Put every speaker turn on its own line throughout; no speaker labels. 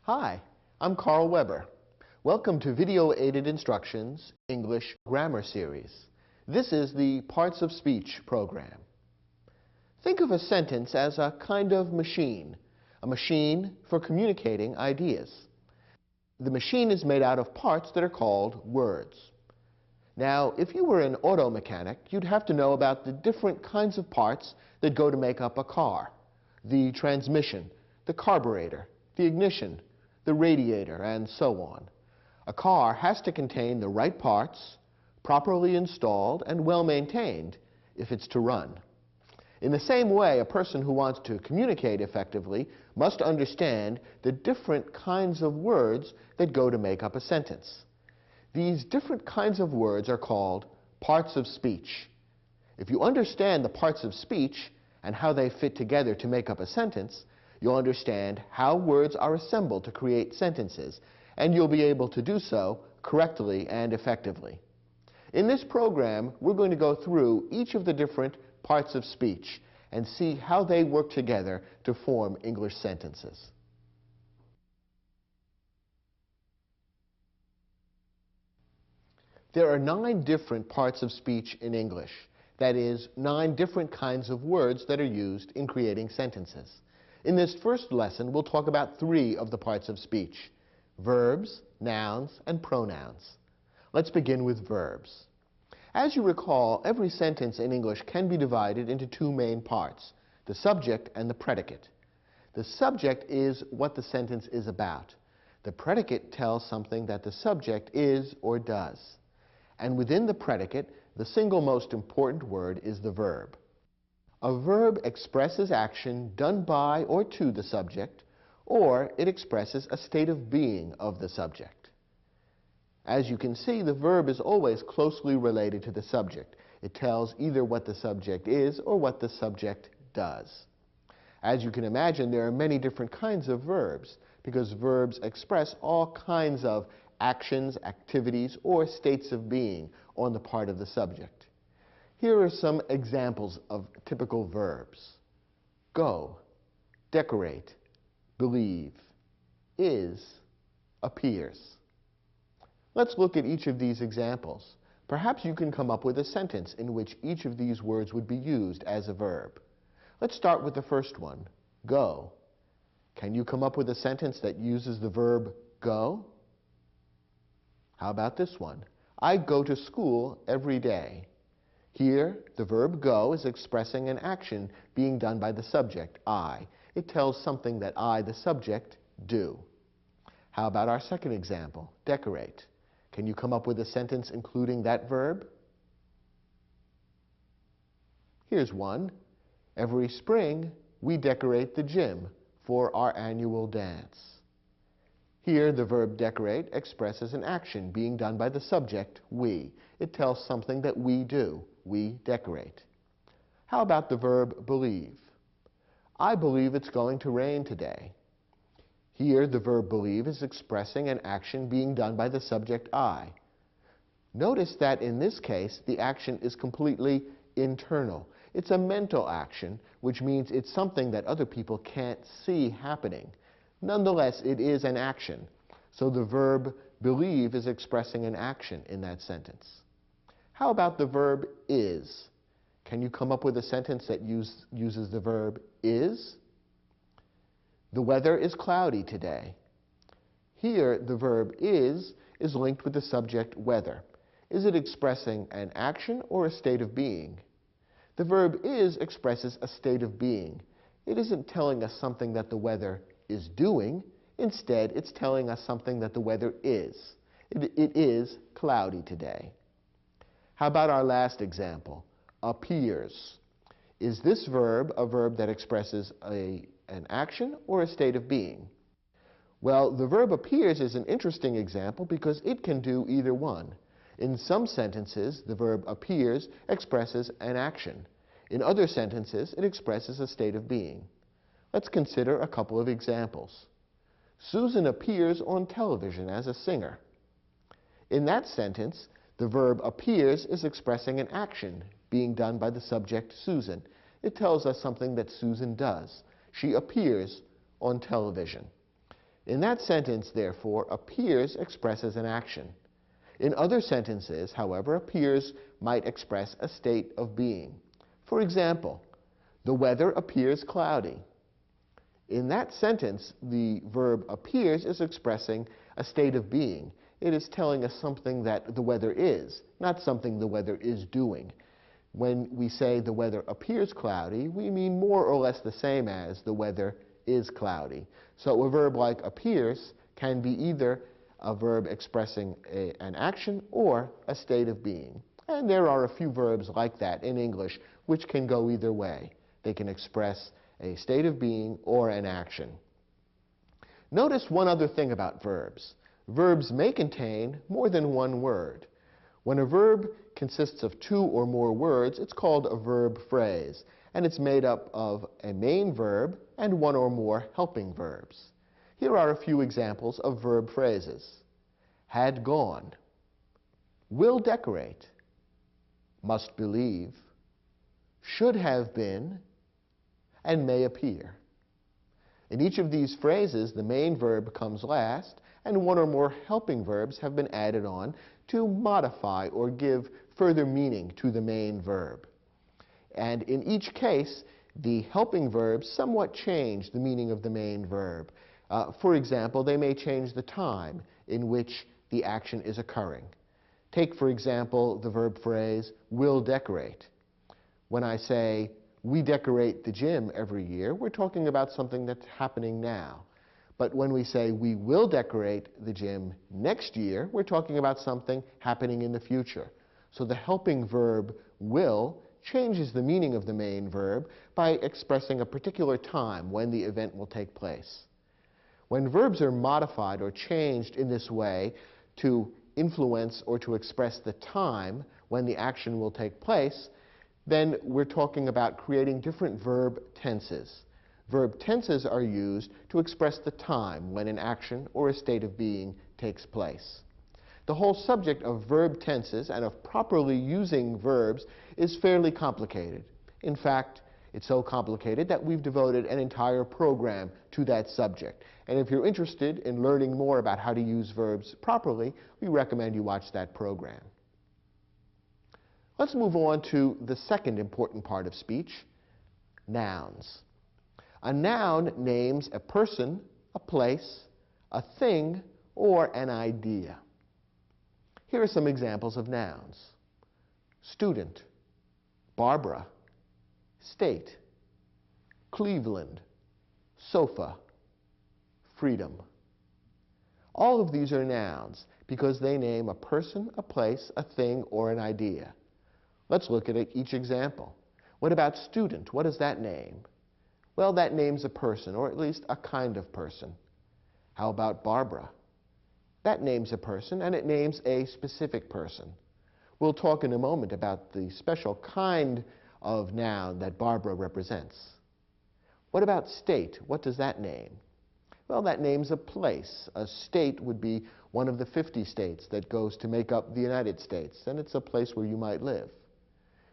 Hi, I'm Carl Weber. Welcome to Video Aided Instructions English Grammar Series. This is the Parts of Speech program. Think of a sentence as a kind of machine, a machine for communicating ideas. The machine is made out of parts that are called words. Now, if you were an auto mechanic, you'd have to know about the different kinds of parts that go to make up a car: the transmission, the carburetor, the ignition, the radiator, and so on. A car has to contain the right parts, properly installed and well maintained if it's to run. In the same way, a person who wants to communicate effectively must understand the different kinds of words that go to make up a sentence. These different kinds of words are called parts of speech. If you understand the parts of speech and how they fit together to make up a sentence, you'll understand how words are assembled to create sentences, and you'll be able to do so correctly and effectively. In this program, we're going to go through each of the different parts of speech and see how they work together to form English sentences. There are 9 different parts of speech in English. That is, 9 different kinds of words that are used in creating sentences. In this first lesson, we'll talk about 3 of the parts of speech: verbs, nouns, and pronouns. Let's begin with verbs. As you recall, every sentence in English can be divided into 2 main parts: the subject and the predicate. The subject is what the sentence is about. The predicate tells something that the subject is or does. And within the predicate, the single most important word is the verb. A verb expresses action done by or to the subject, or it expresses a state of being of the subject. As you can see, the verb is always closely related to the subject. It tells either what the subject is or what the subject does. As you can imagine, there are many different kinds of verbs, because verbs express all kinds of actions, activities, or states of being on the part of the subject. Here are some examples of typical verbs: go, decorate, believe, is, appears. Let's look at each of these examples. Perhaps you can come up with a sentence in which each of these words would be used as a verb. Let's start with the first one, go. Can you come up with a sentence that uses the verb go? How about this one? I go to school every day. Here, the verb go is expressing an action being done by the subject, I. It tells something that I, the subject, do. How about our second example, decorate? Can you come up with a sentence including that verb? Here's one. Every spring, we decorate the gym for our annual dance. Here, the verb decorate expresses an action being done by the subject, we. It tells something that we do. We decorate. How about the verb believe? I believe it's going to rain today. Here, the verb believe is expressing an action being done by the subject, I. Notice that in this case, the action is completely internal. It's a mental action, which means it's something that other people can't see happening. Nonetheless, it is an action. So the verb believe is expressing an action in that sentence. How about the verb is? Can you come up with a sentence that uses the verb is? The weather is cloudy today. Here, the verb is linked with the subject weather. Is it expressing an action or a state of being? The verb is expresses a state of being. It isn't telling us something that the weather is doing. Instead, it's telling us something that the weather is. It is cloudy today. How about our last example, appears? Is this verb a verb that expresses an action or a state of being? Well, the verb appears is an interesting example because it can do either one. In some sentences, the verb appears expresses an action. In other sentences, it expresses a state of being. Let's consider a couple of examples. Susan appears on television as a singer. In that sentence, the verb appears is expressing an action being done by the subject, Susan. It tells us something that Susan does. She appears on television. In that sentence, therefore, appears expresses an action. In other sentences, however, appears might express a state of being. For example, the weather appears cloudy. In that sentence, the verb appears is expressing a state of being. It is telling us something that the weather is, not something the weather is doing. When we say the weather appears cloudy, we mean more or less the same as the weather is cloudy. So a verb like appears can be either a verb expressing an action or a state of being. And there are a few verbs like that in English which can go either way. They can express a state of being or an action. Notice one other thing about verbs. Verbs may contain more than one word. When a verb consists of two or more words, it's called a verb phrase, and it's made up of a main verb and one or more helping verbs. Here are a few examples of verb phrases. Had gone, will decorate, must believe, should have been, and may appear. In each of these phrases, the main verb comes last, and one or more helping verbs have been added on to modify or give further meaning to the main verb. And in each case, the helping verbs somewhat change the meaning of the main verb. For example, they may change the time in which the action is occurring. Take, for example, the verb phrase, will decorate. When I say, we decorate the gym every year, we're talking about something that's happening now. But when we say we will decorate the gym next year, we're talking about something happening in the future. So the helping verb will changes the meaning of the main verb by expressing a particular time when the event will take place. When verbs are modified or changed in this way to influence or to express the time when the action will take place, then we're talking about creating different verb tenses. Verb tenses are used to express the time when an action or a state of being takes place. The whole subject of verb tenses and of properly using verbs is fairly complicated. In fact, it's so complicated that we've devoted an entire program to that subject. And if you're interested in learning more about how to use verbs properly, we recommend you watch that program. Let's move on to the second important part of speech, nouns. A noun names a person, a place, a thing, or an idea. Here are some examples of nouns. Student, Barbara, state, Cleveland, sofa, freedom. All of these are nouns because they name a person, a place, a thing, or an idea. Let's look at each example. What about student? What does that name? Well, that names a person, or at least a kind of person. How about Barbara? That names a person, and it names a specific person. We'll talk in a moment about the special kind of noun that Barbara represents. What about state? What does that name? Well, that names a place. A state would be one of the 50 states that goes to make up the United States, and it's a place where you might live.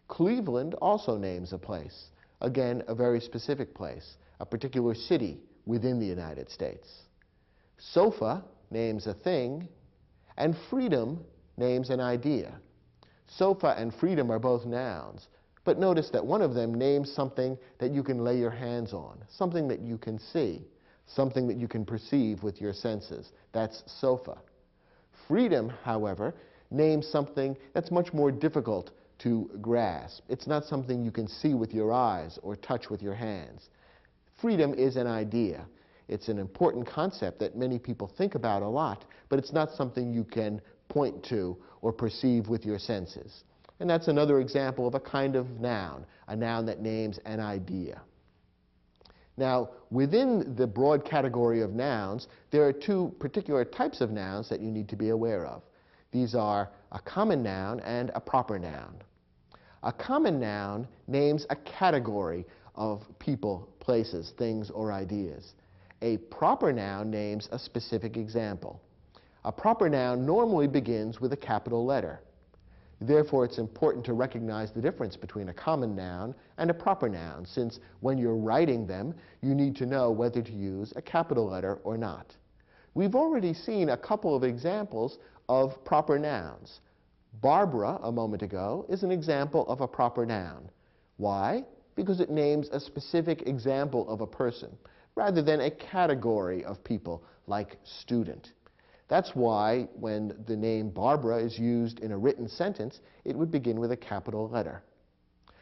Cleveland also names a place. Again, a very specific place, a particular city within the United States. Sofa names a thing, and freedom names an idea. Sofa and freedom are both nouns, but notice that one of them names something that you can lay your hands on, something that you can see, something that you can perceive with your senses. That's sofa. Freedom, however, names something that's much more difficult to grasp. It's not something you can see with your eyes or touch with your hands. Freedom is an idea. It's an important concept that many people think about a lot, but it's not something you can point to or perceive with your senses. And that's another example of a kind of noun, a noun that names an idea. Now, within the broad category of nouns, there are two particular types of nouns that you need to be aware of. These are a common noun and a proper noun. A common noun names a category of people, places, things, or ideas. A proper noun names a specific example. A proper noun normally begins with a capital letter. Therefore, it's important to recognize the difference between a common noun and a proper noun, since when you're writing them, you need to know whether to use a capital letter or not. We've already seen a couple of examples of proper nouns. Barbara, a moment ago, is an example of a proper noun. Why? Because it names a specific example of a person, rather than a category of people, like student. That's why when the name Barbara is used in a written sentence, it would begin with a capital letter.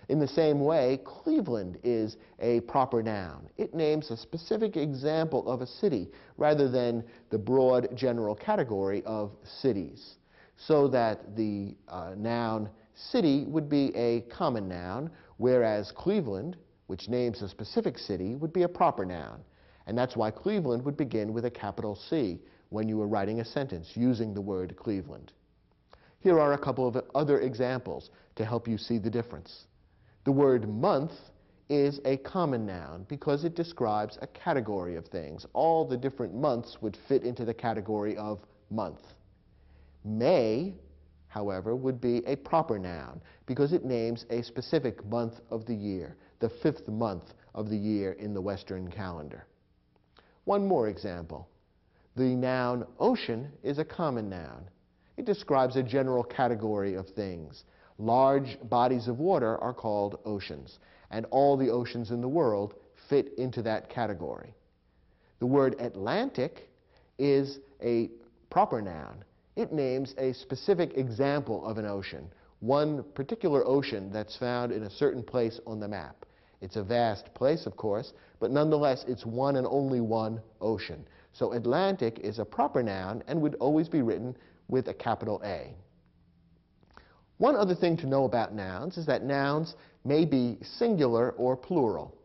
In the same way, Cleveland is a proper noun. It names a specific example of a city rather than the broad general category of cities, so that the noun city would be a common noun, whereas Cleveland, which names a specific city, would be a proper noun. And that's why Cleveland would begin with a capital C when you were writing a sentence using the word Cleveland. Here are a couple of other examples to help you see the difference. The word month is a common noun because it describes a category of things. All the different months would fit into the category of month. May, however, would be a proper noun because it names a specific month of the year, the 5th month of the year in the Western calendar. One more example. The noun ocean is a common noun. It describes a general category of things. Large bodies of water are called oceans, and all the oceans in the world fit into that category. The word Atlantic is a proper noun. It names a specific example of an ocean, one particular ocean that's found in a certain place on the map. It's a vast place, of course, but nonetheless, it's one and only one ocean. So Atlantic is a proper noun and would always be written with a capital A. One other thing to know about nouns is that nouns may be singular or plural.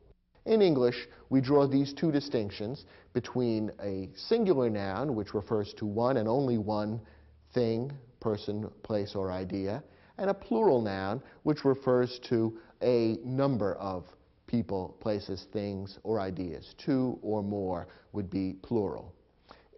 In English, we draw these two distinctions between a singular noun, which refers to one and only one thing, person, place, or idea, and a plural noun, which refers to a number of people, places, things, or ideas. Two or more would be plural.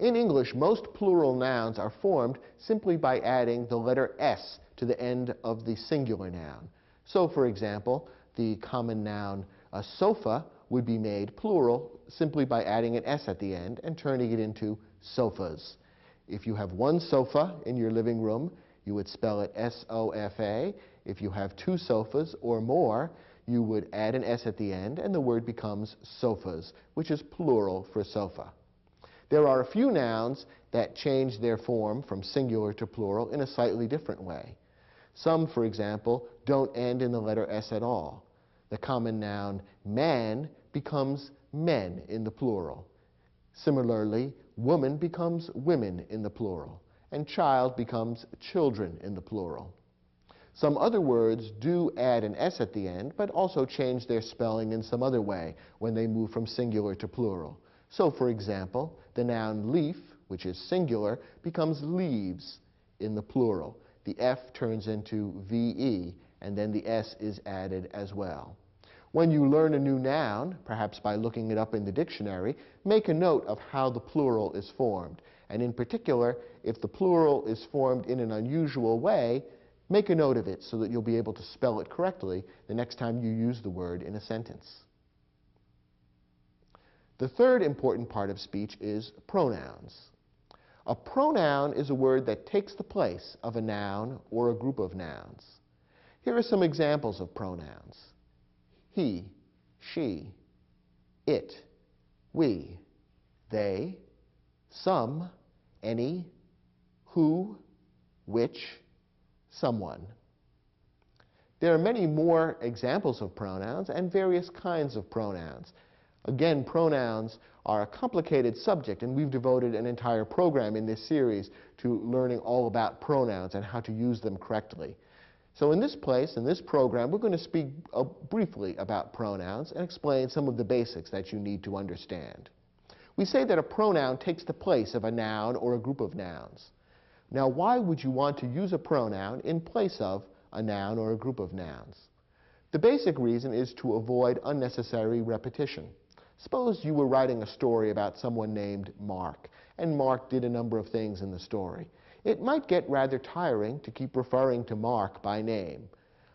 In English, most plural nouns are formed simply by adding the letter S to the end of the singular noun. So, for example, the common noun a sofa would be made plural simply by adding an S at the end and turning it into sofas. If you have one sofa in your living room, you would spell it S-O-F-A. If you have two sofas or more, you would add an S at the end and the word becomes sofas, which is plural for sofa. There are a few nouns that change their form from singular to plural in a slightly different way. Some, for example, don't end in the letter S at all. The common noun man becomes men in the plural. Similarly, woman becomes women in the plural, and child becomes children in the plural. Some other words do add an S at the end, but also change their spelling in some other way when they move from singular to plural. So, for example, the noun leaf, which is singular, becomes leaves in the plural. The F turns into VE, and then the S is added as well. When you learn a new noun, perhaps by looking it up in the dictionary, make a note of how the plural is formed. And in particular, if the plural is formed in an unusual way, make a note of it so that you'll be able to spell it correctly the next time you use the word in a sentence. The third important part of speech is pronouns. A pronoun is a word that takes the place of a noun or a group of nouns. Here are some examples of pronouns. He, she, it, we, they, some, any, who, which, someone. There are many more examples of pronouns and various kinds of pronouns. Again, pronouns are a complicated subject, and we've devoted an entire program in this series to learning all about pronouns and how to use them correctly. So in this program, we're going to speak briefly about pronouns and explain some of the basics that you need to understand. We say that a pronoun takes the place of a noun or a group of nouns. Now, why would you want to use a pronoun in place of a noun or a group of nouns? The basic reason is to avoid unnecessary repetition. Suppose you were writing a story about someone named Mark, and Mark did a number of things in the story. It might get rather tiring to keep referring to Mark by name.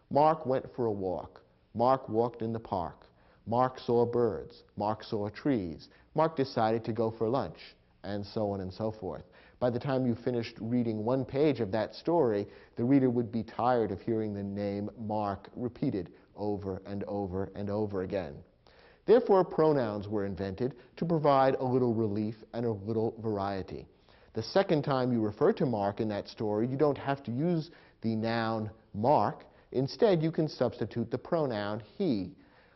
Mark went for a walk. Mark walked in the park. Mark saw birds. Mark saw trees. Mark decided to go for lunch. and so on and so forth. By the time you finished reading one page of that story, the reader would be tired of hearing the name Mark repeated over and over and over again. Therefore, pronouns were invented to provide a little relief and a little variety. The second time you refer to Mark in that story, you don't have to use the noun Mark. Instead, you can substitute the pronoun he,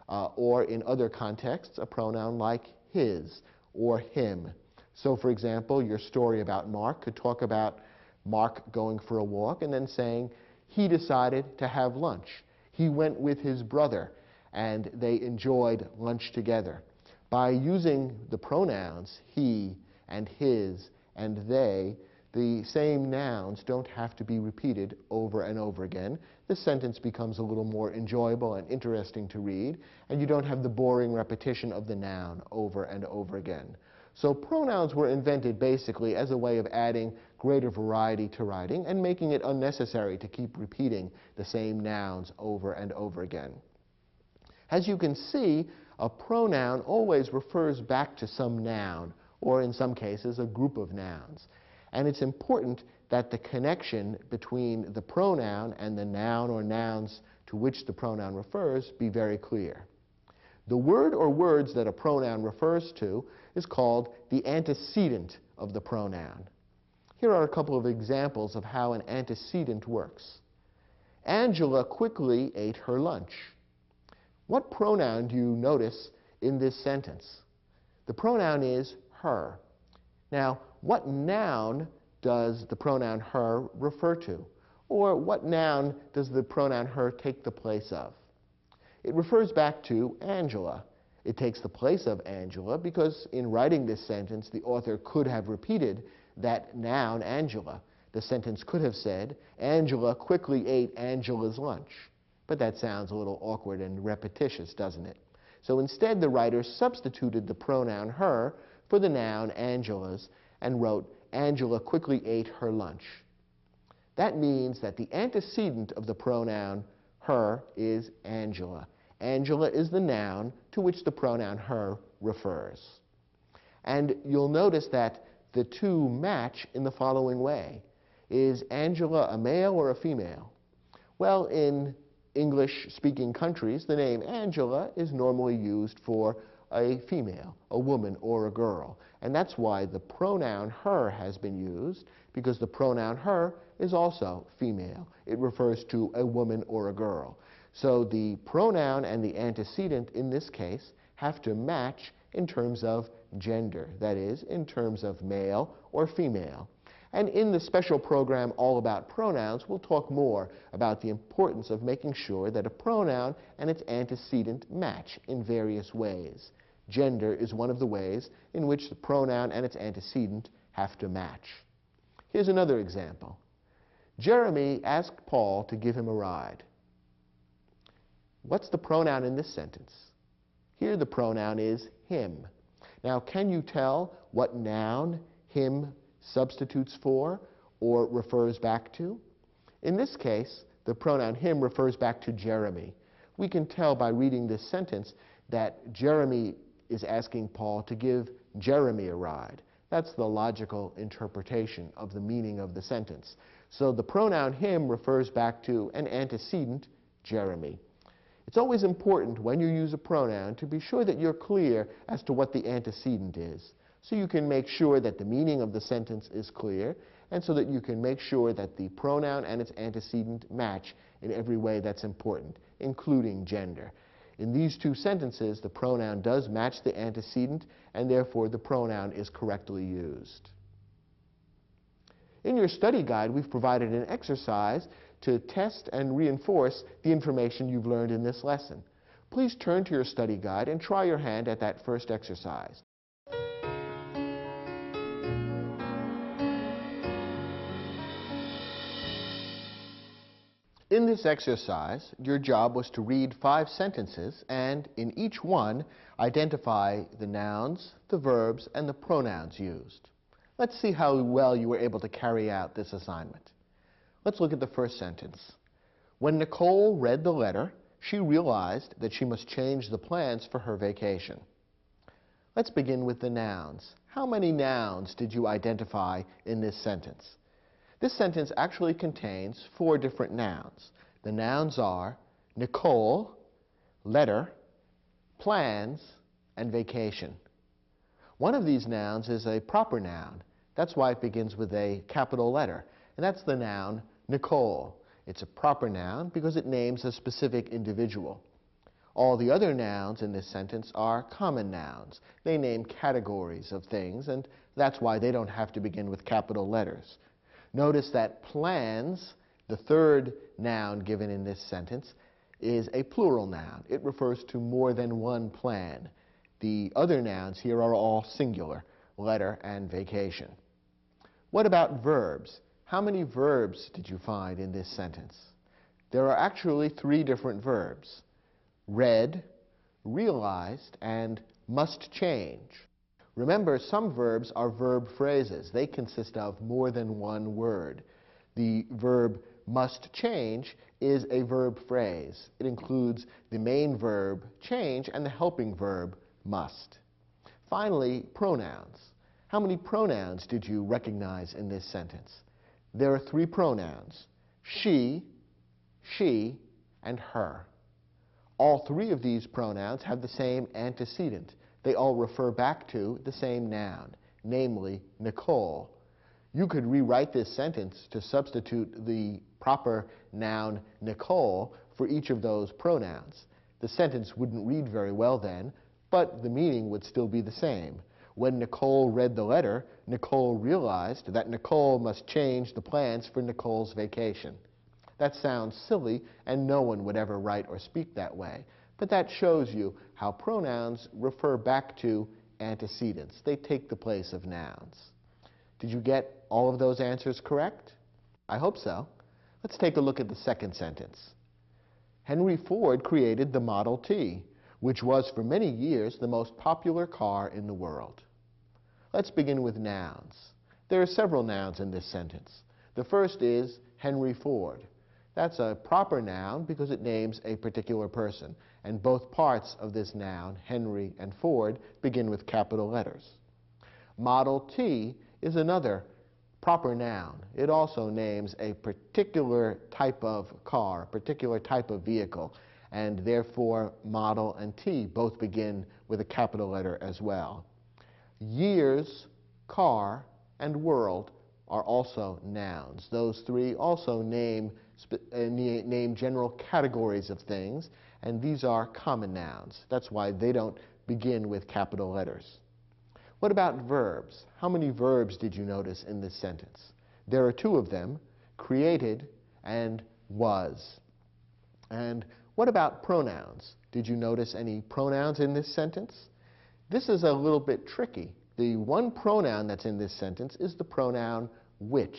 or in other contexts, a pronoun like his or him. So, for example, your story about Mark could talk about Mark going for a walk and then saying he decided to have lunch. He went with his brother and they enjoyed lunch together. By using the pronouns he and his and they, the same nouns don't have to be repeated over and over again. The sentence becomes a little more enjoyable and interesting to read, and you don't have the boring repetition of the noun over and over again. So pronouns were invented basically as a way of adding greater variety to writing and making it unnecessary to keep repeating the same nouns over and over again. As you can see, a pronoun always refers back to some noun, or in some cases, a group of nouns. And it's important that the connection between the pronoun and the noun or nouns to which the pronoun refers be very clear. The word or words that a pronoun refers to is called the antecedent of the pronoun. Here are a couple of examples of how an antecedent works. Angela quickly ate her lunch. What pronoun do you notice in this sentence? The pronoun is her. Now, what noun does the pronoun her refer to? Or what noun does the pronoun her take the place of? It refers back to Angela. It takes the place of Angela because in writing this sentence, the author could have repeated that noun, Angela. The sentence could have said, Angela quickly ate Angela's lunch. But that sounds a little awkward and repetitious, doesn't it? So instead, the writer substituted the pronoun her for the noun Angela's and wrote, Angela quickly ate her lunch. That means that the antecedent of the pronoun her is Angela. Angela is the noun to which the pronoun her refers. And you'll notice that the two match in the following way. Is Angela a male or a female? Well, in English-speaking countries, the name Angela is normally used for a female, a woman, or a girl. And that's why the pronoun her has been used, because the pronoun her is also female. It refers to a woman or a girl. So the pronoun and the antecedent in this case have to match in terms of gender, that is, in terms of male or female. And in the special program All About Pronouns, we'll talk more about the importance of making sure that a pronoun and its antecedent match in various ways. Gender is one of the ways in which the pronoun and its antecedent have to match. Here's another example. Jeremy asked Paul to give him a ride. What's the pronoun in this sentence? Here the pronoun is him. Now, can you tell what noun him substitutes for or refers back to? In this case, the pronoun him refers back to Jeremy. We can tell by reading this sentence that Jeremy is asking Paul to give Jeremy a ride. That's the logical interpretation of the meaning of the sentence. So the pronoun him refers back to an antecedent, Jeremy. It's always important when you use a pronoun to be sure that you're clear as to what the antecedent is, so you can make sure that the meaning of the sentence is clear, and so that you can make sure that the pronoun and its antecedent match in every way that's important, including gender. In these two sentences, the pronoun does match the antecedent, and therefore the pronoun is correctly used. In your study guide, we've provided an exercise to test and reinforce the information you've learned in this lesson. Please turn to your study guide and try your hand at that first exercise. In this exercise, your job was to read 5 sentences and, in each one, identify the nouns, the verbs, and the pronouns used. Let's see how well you were able to carry out this assignment. Let's look at the first sentence. When Nicole read the letter, she realized that she must change the plans for her vacation. Let's begin with the nouns. How many nouns did you identify in this sentence? This sentence actually contains 4 different nouns. The nouns are Nicole, letter, plans, and vacation. One of these nouns is a proper noun. That's why it begins with a capital letter, and that's the noun Nicole. It's a proper noun because it names a specific individual. All the other nouns in this sentence are common nouns. They name categories of things, and that's why they don't have to begin with capital letters. Notice that plans, the third noun given in this sentence, is a plural noun. It refers to more than one plan. The other nouns here are all singular, letter and vacation. What about verbs? How many verbs did you find in this sentence? There are actually 3 different verbs: read, realized, and must change. Remember, some verbs are verb phrases. They consist of more than one word. The verb must change is a verb phrase. It includes the main verb, change, and the helping verb, must. Finally, pronouns. How many pronouns did you recognize in this sentence? There are 3 pronouns: she, and her. All 3 of these pronouns have the same antecedent. They all refer back to the same noun, namely Nicole. You could rewrite this sentence to substitute the proper noun Nicole for each of those pronouns. The sentence wouldn't read very well then, but the meaning would still be the same. When Nicole read the letter, Nicole realized that Nicole must change the plans for Nicole's vacation. That sounds silly, and no one would ever write or speak that way. But that shows you how pronouns refer back to antecedents. They take the place of nouns. Did you get all of those answers correct? I hope so. Let's take a look at the second sentence. Henry Ford created the Model T, which was for many years the most popular car in the world. Let's begin with nouns. There are several nouns in this sentence. The first is Henry Ford. That's a proper noun because it names a particular person, and both parts of this noun, Henry and Ford, begin with capital letters. Model T is another proper noun. It also names a particular type of car, a particular type of vehicle, and therefore model and T both begin with a capital letter as well. Years, car, and world are also nouns. Those 3 also name general categories of things, and these are common nouns. That's why they don't begin with capital letters. What about verbs? How many verbs did you notice in this sentence? There are 2 of them, created and was. And what about pronouns? Did you notice any pronouns in this sentence? This is a little bit tricky. The one pronoun that's in this sentence is the pronoun which.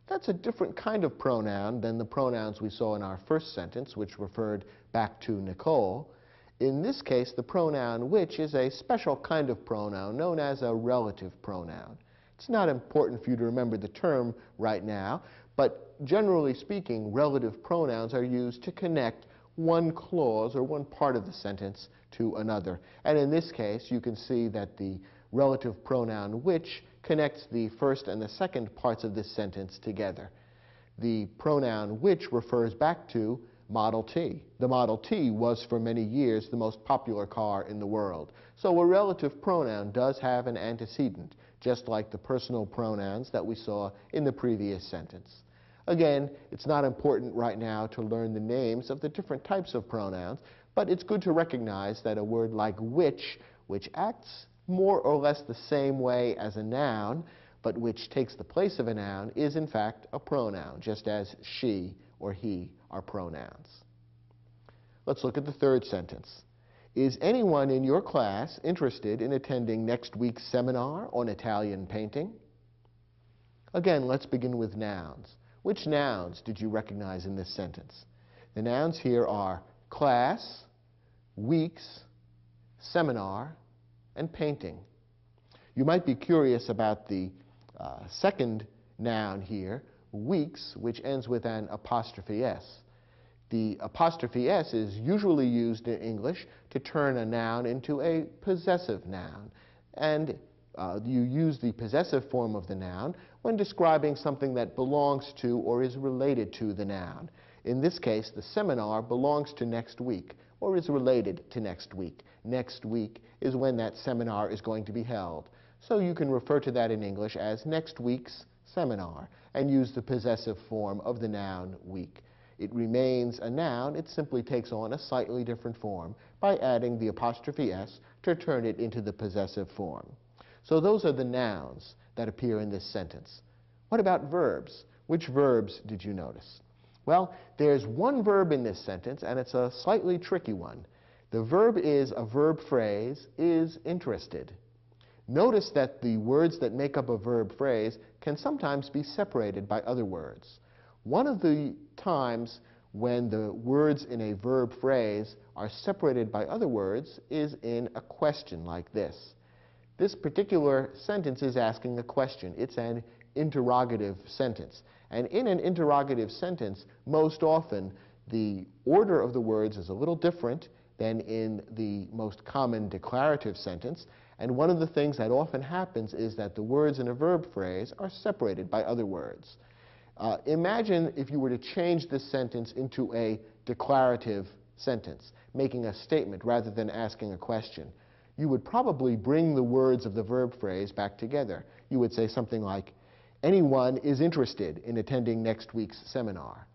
That's a different kind of pronoun than the pronouns we saw in our first sentence, which referred back to Nicole. In this case, the pronoun which is a special kind of pronoun known as a relative pronoun. It's not important for you to remember the term right now, but generally speaking, relative pronouns are used to connect one clause or one part of the sentence to another. And in this case, you can see that the relative pronoun which connects the first and the second parts of this sentence together. The pronoun which refers back to Model T. The Model T was for many years the most popular car in the world. So a relative pronoun does have an antecedent, just like the personal pronouns that we saw in the previous sentence. Again, it's not important right now to learn the names of the different types of pronouns, but it's good to recognize that a word like which acts more or less the same way as a noun, but which takes the place of a noun, is in fact a pronoun, just as she or he are pronouns. Let's look at the third sentence. Is anyone in your class interested in attending next week's seminar on Italian painting? Again, let's begin with nouns. Which nouns did you recognize in this sentence? The nouns here are class, weeks, seminar, and painting. You might be curious about the second noun here, weeks, which ends with an apostrophe S. The apostrophe S is usually used in English to turn a noun into a possessive noun. And You use the possessive form of the noun when describing something that belongs to or is related to the noun. In this case, the seminar belongs to next week or is related to next week. Next week is when that seminar is going to be held. So you can refer to that in English as next week's seminar and use the possessive form of the noun week. It remains a noun. It simply takes on a slightly different form by adding the apostrophe s to turn it into the possessive form. So those are the nouns that appear in this sentence. What about verbs? Which verbs did you notice? Well, there's one verb in this sentence, and it's a slightly tricky one. The verb is a verb phrase, is interested. Notice that the words that make up a verb phrase can sometimes be separated by other words. One of the times when the words in a verb phrase are separated by other words is in a question like this. This particular sentence is asking a question. It's an interrogative sentence. And in an interrogative sentence, most often, the order of the words is a little different than in the most common declarative sentence. And one of the things that often happens is that the words in a verb phrase are separated by other words. Imagine if you were to change this sentence into a declarative sentence, making a statement rather than asking a question. You would probably bring the words of the verb phrase back together. You would say something like, anyone is interested in attending next week's seminar.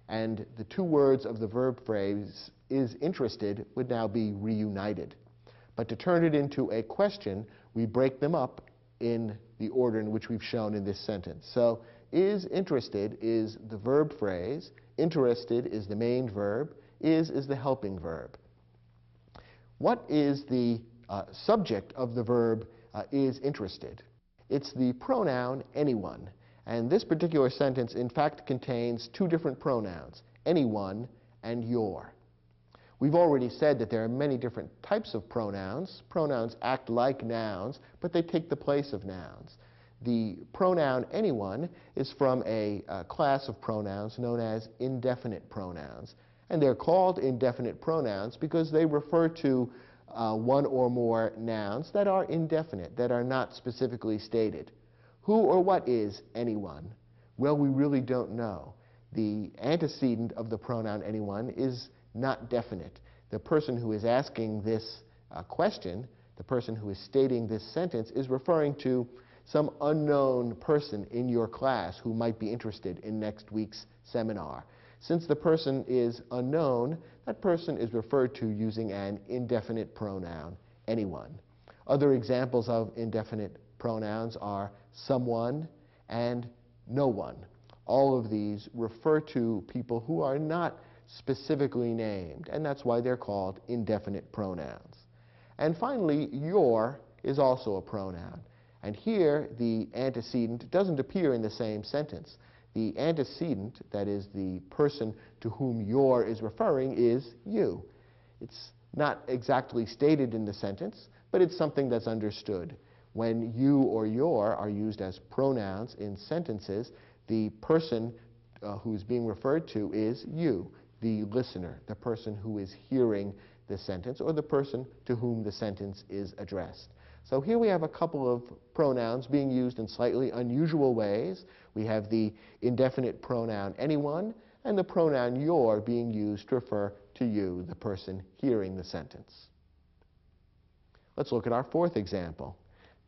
And the two words of the verb phrase, is interested, would now be reunited. But to turn it into a question, we break them up in the order in which we've shown in this sentence. So, is interested is the verb phrase, interested is the main verb, is the helping verb. What is the subject of the verb is interested? It's the pronoun anyone. And this particular sentence, in fact, contains two different pronouns, anyone and your. We've already said that there are many different types of pronouns. Pronouns act like nouns, but they take the place of nouns. The pronoun anyone is from a class of pronouns known as indefinite pronouns. And they're called indefinite pronouns because they refer to one or more nouns that are indefinite, that are not specifically stated. Who or what is anyone? Well, we really don't know. The antecedent of the pronoun anyone is not definite. The person who is asking this question, the person who is stating this sentence, is referring to some unknown person in your class who might be interested in next week's seminar. Since the person is unknown, that person is referred to using an indefinite pronoun, anyone. Other examples of indefinite pronouns are someone and no one. All of these refer to people who are not specifically named, and that's why they're called indefinite pronouns. And finally, your is also a pronoun. And here, the antecedent doesn't appear in the same sentence. The antecedent, that is, the person to whom your is referring, is you. It's not exactly stated in the sentence, but it's something that's understood. When you or your are used as pronouns in sentences, the person who is being referred to is you, the listener, the person who is hearing the sentence, or the person to whom the sentence is addressed. So here we have a couple of pronouns being used in slightly unusual ways. We have the indefinite pronoun anyone and the pronoun your being used to refer to you, the person hearing the sentence. Let's look at our fourth example.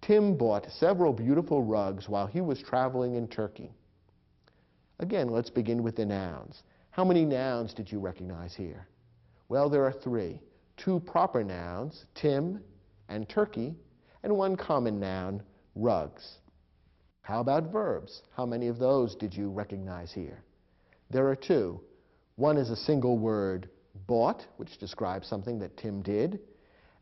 Tim bought several beautiful rugs while he was traveling in Turkey. Again, let's begin with the nouns. How many nouns did you recognize here? Well, there are three. Two proper nouns, Tim and Turkey, and one common noun, rugs. How about verbs? How many of those did you recognize here? There are two. One is a single word, bought, which describes something that Tim did,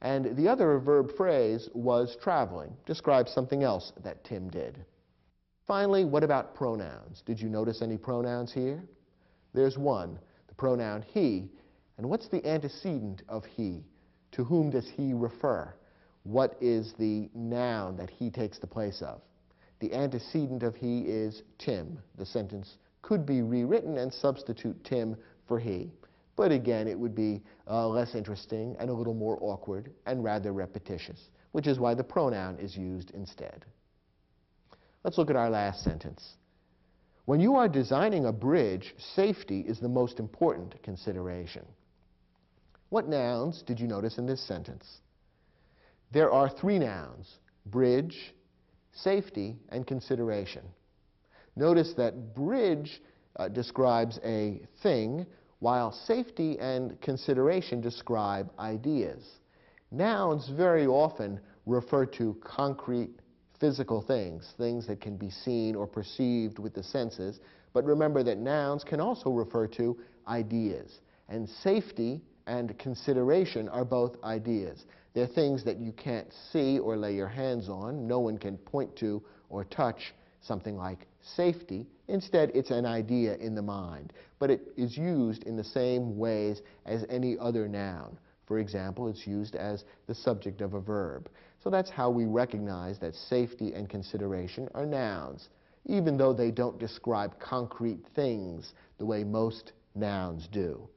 and the other, a verb phrase, was traveling, describes something else that Tim did. Finally, what about pronouns? Did you notice any pronouns here? There's one, the pronoun he. And what's the antecedent of he? To whom does he refer? What is the noun that he takes the place of? The antecedent of he is Tim. The sentence could be rewritten and substitute Tim for he. But again, it would be less interesting and a little more awkward and rather repetitious. which is why the pronoun is used instead. Let's look at our last sentence. When you are designing a bridge, safety is the most important consideration. What nouns did you notice in this sentence? There are three nouns: bridge, safety, and consideration. Notice that bridge describes a thing, while safety and consideration describe ideas. Nouns very often refer to concrete physical things, things that can be seen or perceived with the senses, but remember that nouns can also refer to ideas. And safety and consideration are both ideas. They're things that you can't see or lay your hands on. No one can point to or touch something like safety. Instead, it's an idea in the mind, but it is used in the same ways as any other noun. For example, it's used as the subject of a verb. So that's how we recognize that safety and consideration are nouns, even though they don't describe concrete things the way most nouns do.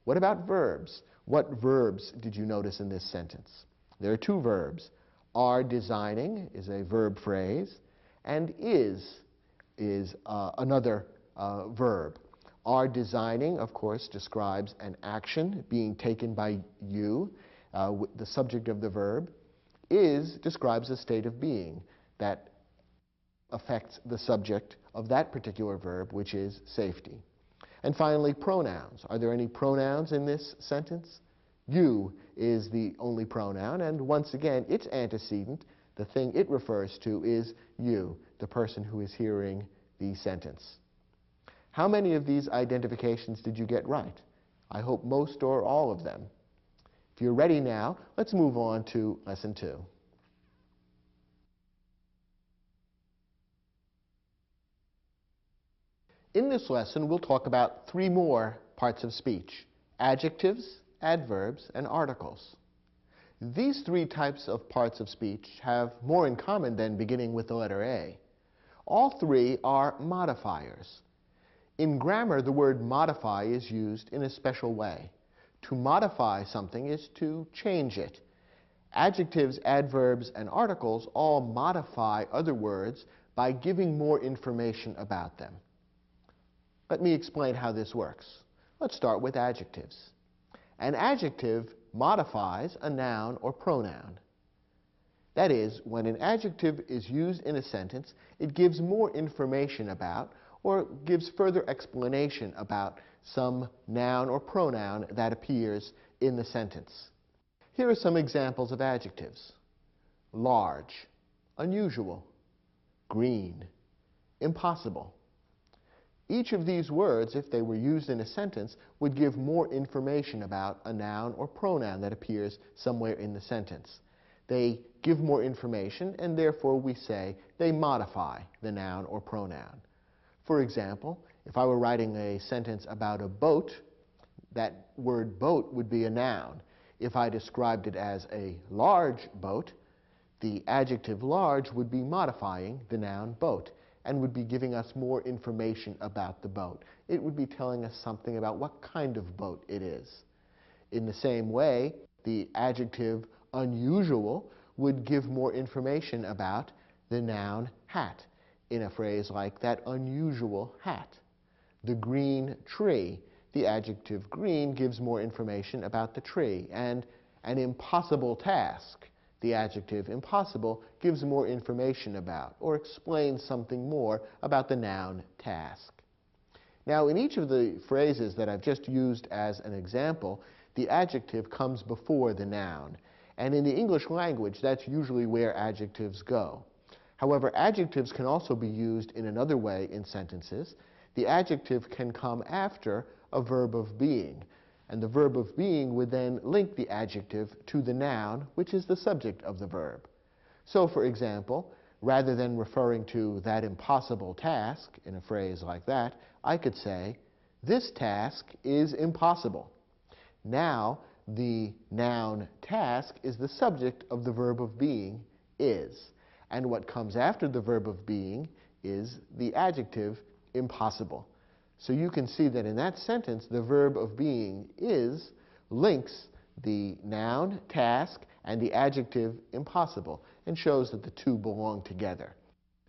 What about verbs? What verbs did you notice in this sentence? There are two verbs. Are designing is a verb phrase, and is another verb. Are designing, of course, describes an action being taken by you, the subject of the verb. Is describes a state of being that affects the subject of that particular verb, which is safety. And finally, pronouns. Are there any pronouns in this sentence? You is the only pronoun, and once again, its antecedent, the thing it refers to, is you, the person who is hearing the sentence. How many of these identifications did you get right? I hope most or all of them. If you're ready now, let's move on to Lesson 2. In this lesson, we'll talk about three more parts of speech: adjectives, adverbs, and articles. These three types of parts of speech have more in common than beginning with the letter A. All three are modifiers. In grammar, the word modify is used in a special way. To modify something is to change it. Adjectives, adverbs, and articles all modify other words by giving more information about them. Let me explain how this works. Let's start with adjectives. An adjective modifies a noun or pronoun. That is, when an adjective is used in a sentence, it gives more information about or gives further explanation about some noun or pronoun that appears in the sentence. Here are some examples of adjectives: large, unusual, green, impossible. Each of these words, if they were used in a sentence, would give more information about a noun or pronoun that appears somewhere in the sentence. They give more information, and therefore we say they modify the noun or pronoun. For example, if I were writing a sentence about a boat, that word boat would be a noun. If I described it as a large boat, the adjective large would be modifying the noun boat and would be giving us more information about the boat. It would be telling us something about what kind of boat it is. In the same way, the adjective unusual would give more information about the noun hat in a phrase like that unusual hat. The green tree, the adjective green gives more information about the tree. And an impossible task, the adjective impossible gives more information about or explains something more about the noun task. Now, in each of the phrases that I've just used as an example, the adjective comes before the noun. And in the English language, that's usually where adjectives go. However, adjectives can also be used in another way in sentences. The adjective can come after a verb of being, and the verb of being would then link the adjective to the noun, which is the subject of the verb. So, for example, rather than referring to that impossible task in a phrase like that, I could say, this task is impossible. Now, the noun task is the subject of the verb of being, is. And what comes after the verb of being is the adjective impossible. So you can see that in that sentence, the verb of being is links the noun task and the adjective impossible, and shows that the two belong together.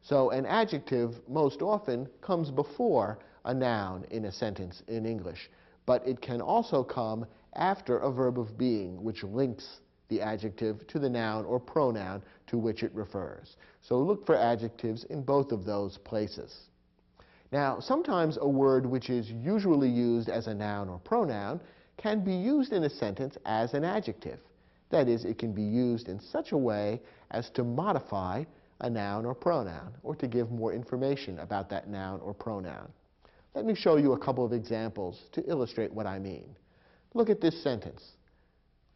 So an adjective most often comes before a noun in a sentence in English, but it can also come after a verb of being, which links the adjective to the noun or pronoun to which it refers. So look for adjectives in both of those places. Now, sometimes a word which is usually used as a noun or pronoun can be used in a sentence as an adjective. That is, it can be used in such a way as to modify a noun or pronoun, or to give more information about that noun or pronoun. Let me show you a couple of examples to illustrate what I mean. Look at this sentence.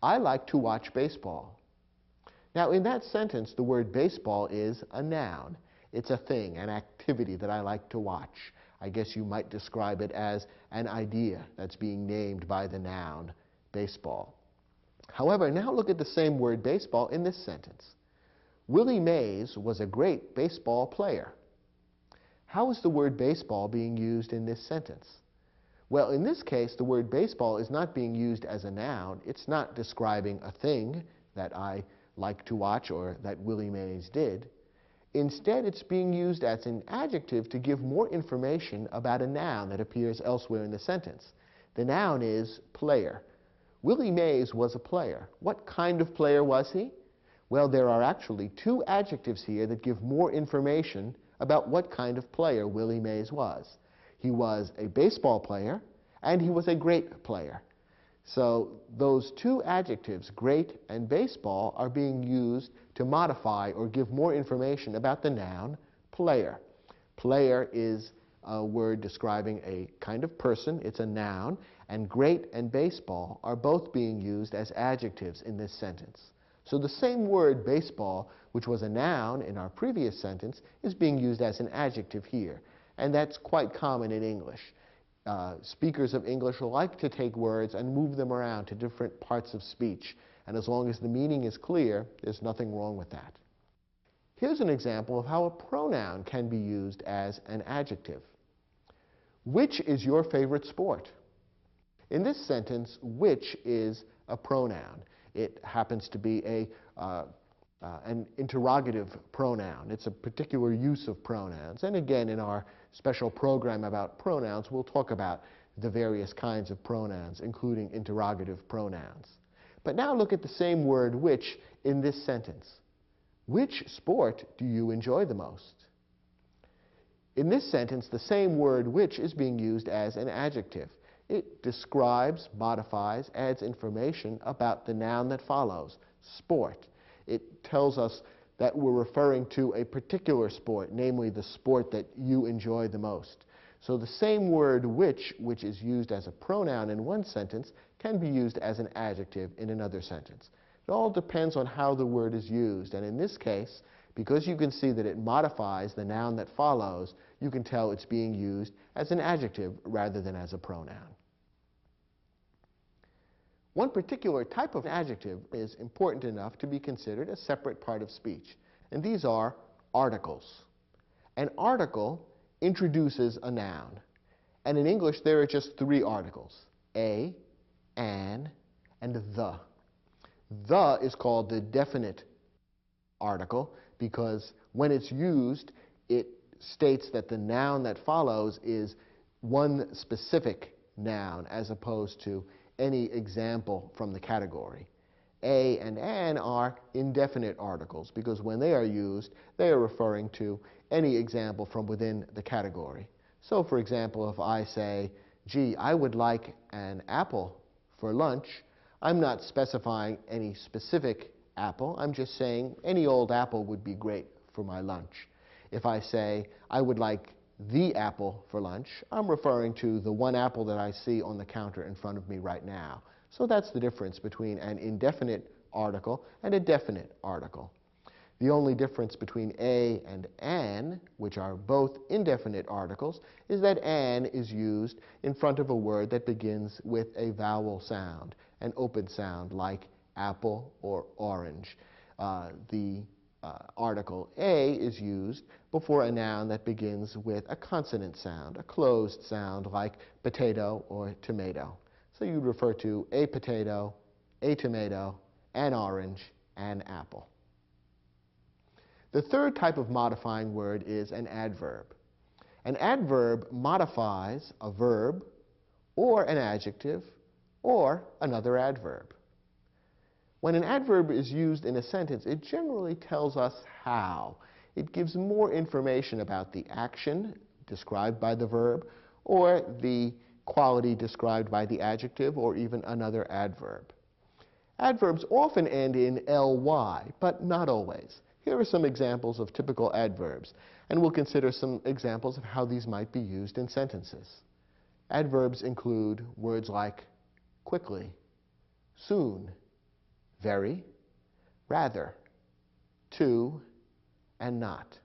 I like to watch baseball. Now, in that sentence, the word baseball is a noun. It's a thing, an activity that I like to watch. I guess you might describe it as an idea that's being named by the noun baseball. However, now look at the same word baseball in this sentence. Willie Mays was a great baseball player. How is the word baseball being used in this sentence? Well, in this case, the word baseball is not being used as a noun. It's not describing a thing that I like to watch or that Willie Mays did. Instead, it's being used as an adjective to give more information about a noun that appears elsewhere in the sentence. The noun is player. Willie Mays was a player. What kind of player was he? Well, there are actually two adjectives here that give more information about what kind of player Willie Mays was. He was a baseball player, and he was a great player. So those two adjectives, great and baseball, are being used to modify or give more information about the noun player. Player is a word describing a kind of person. It's a noun. And great and baseball are both being used as adjectives in this sentence. So the same word baseball, which was a noun in our previous sentence, is being used as an adjective here. And that's quite common in English. Speakers of English like to take words and move them around to different parts of speech. And as long as the meaning is clear, there's nothing wrong with that. Here's an example of how a pronoun can be used as an adjective. Which is your favorite sport? In this sentence, which is a pronoun. It happens to be an interrogative pronoun. It's a particular use of pronouns. And again, in our special program about pronouns, we'll talk about the various kinds of pronouns, including interrogative pronouns. But now look at the same word which in this sentence. Which sport do you enjoy the most? In this sentence, the same word which is being used as an adjective. It describes, modifies, adds information about the noun that follows, sport. It tells us that we're referring to a particular sport, namely the sport that you enjoy the most. So the same word which is used as a pronoun in one sentence, can be used as an adjective in another sentence. It all depends on how the word is used. And in this case, because you can see that it modifies the noun that follows, you can tell it's being used as an adjective rather than as a pronoun. One particular type of adjective is important enough to be considered a separate part of speech, and these are articles. An article introduces a noun, and in English there are just three articles, a, an, and the. The is called the definite article because when it's used, it states that the noun that follows is one specific noun as opposed to any example from the category. A and an are indefinite articles because when they are used, they are referring to any example from within the category. So, for example, if I say, gee, I would like an apple for lunch, I'm not specifying any specific apple. I'm just saying any old apple would be great for my lunch. If I say, I would like the apple for lunch, I'm referring to the one apple that I see on the counter in front of me right now. So that's the difference between an indefinite article and a definite article. The only difference between a and an, which are both indefinite articles, is that an is used in front of a word that begins with a vowel sound, an open sound like apple or orange. The article a is used before a noun that begins with a consonant sound, a closed sound like potato or tomato. So you'd refer to a potato, a tomato, an orange, an apple. The third type of modifying word is an adverb. An adverb modifies a verb or an adjective or another adverb. When an adverb is used in a sentence, it generally tells us how. It gives more information about the action described by the verb or the quality described by the adjective or even another adverb. Adverbs often end in ly, but not always. Here are some examples of typical adverbs, and we'll consider some examples of how these might be used in sentences. Adverbs include words like quickly, soon, very, rather, to, and not.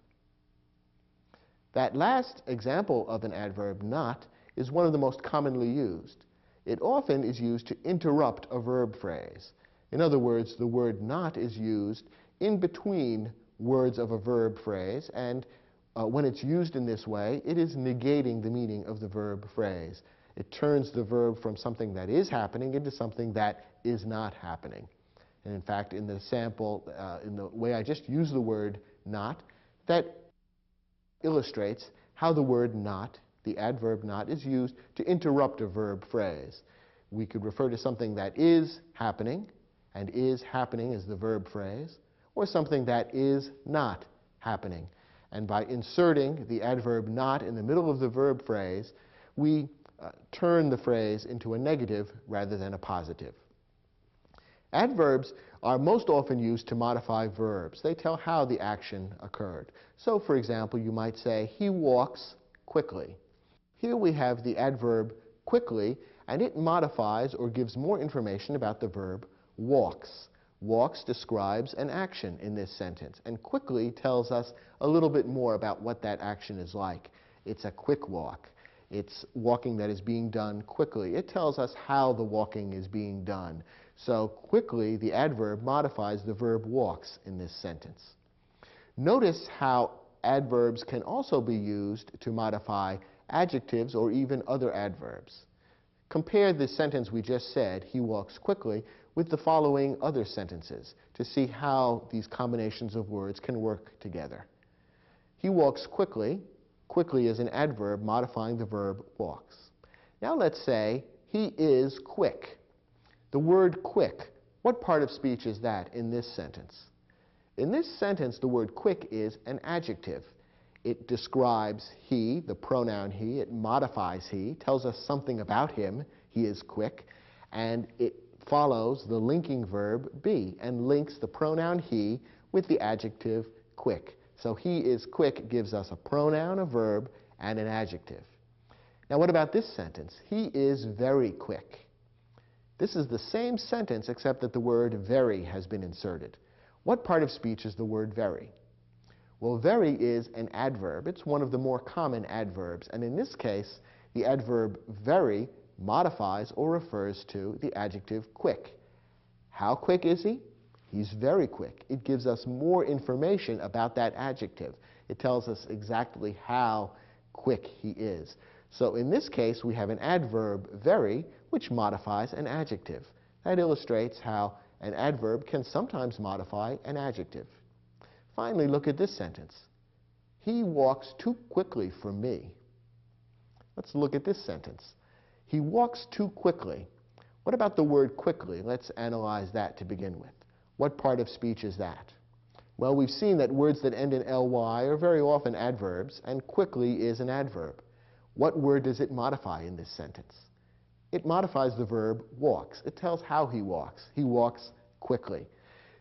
That last example of an adverb, not, is one of the most commonly used. It often is used to interrupt a verb phrase. In other words, the word not is used in between words of a verb phrase, and when it's used in this way, it is negating the meaning of the verb phrase. It turns the verb from something that is happening into something that is not happening. And in fact, in the sample, in the way I just used the word not, that illustrates how the word not, the adverb not, is used to interrupt a verb phrase. We could refer to something that is happening, and is happening is the verb phrase, or something that is not happening. And by inserting the adverb not in the middle of the verb phrase, we turn the phrase into a negative rather than a positive. Adverbs are most often used to modify verbs. They tell how the action occurred. So, for example, you might say, he walks quickly. Here we have the adverb quickly, and it modifies or gives more information about the verb walks. Walks describes an action in this sentence, and quickly tells us a little bit more about what that action is like. It's a quick walk. It's walking that is being done quickly. It tells us how the walking is being done. So quickly, the adverb modifies the verb walks in this sentence. Notice how adverbs can also be used to modify adjectives or even other adverbs. Compare the sentence we just said, he walks quickly, with the following other sentences to see how these combinations of words can work together. He walks quickly. Quickly is an adverb modifying the verb walks. Now let's say he is quick. The word quick, what part of speech is that in this sentence? In this sentence, the word quick is an adjective. It describes he, the pronoun he. It modifies he, tells us something about him. He is quick. And it follows the linking verb be and links the pronoun he with the adjective quick. So he is quick gives us a pronoun, a verb, and an adjective. Now what about this sentence? He is very quick. This is the same sentence except that the word very has been inserted. What part of speech is the word very? Well, very is an adverb. It's one of the more common adverbs, and in this case, the adverb very modifies or refers to the adjective quick. How quick is he? He's very quick. It gives us more information about that adjective. It tells us exactly how quick he is. So in this case, we have an adverb very, which modifies an adjective. That illustrates how an adverb can sometimes modify an adjective. Finally, look at this sentence. He walks too quickly for me. Let's look at this sentence. He walks too quickly. What about the word quickly? Let's analyze that to begin with. What part of speech is that? Well, we've seen that words that end in ly are very often adverbs, and quickly is an adverb. What word does it modify in this sentence? It modifies the verb walks. It tells how he walks. He walks quickly.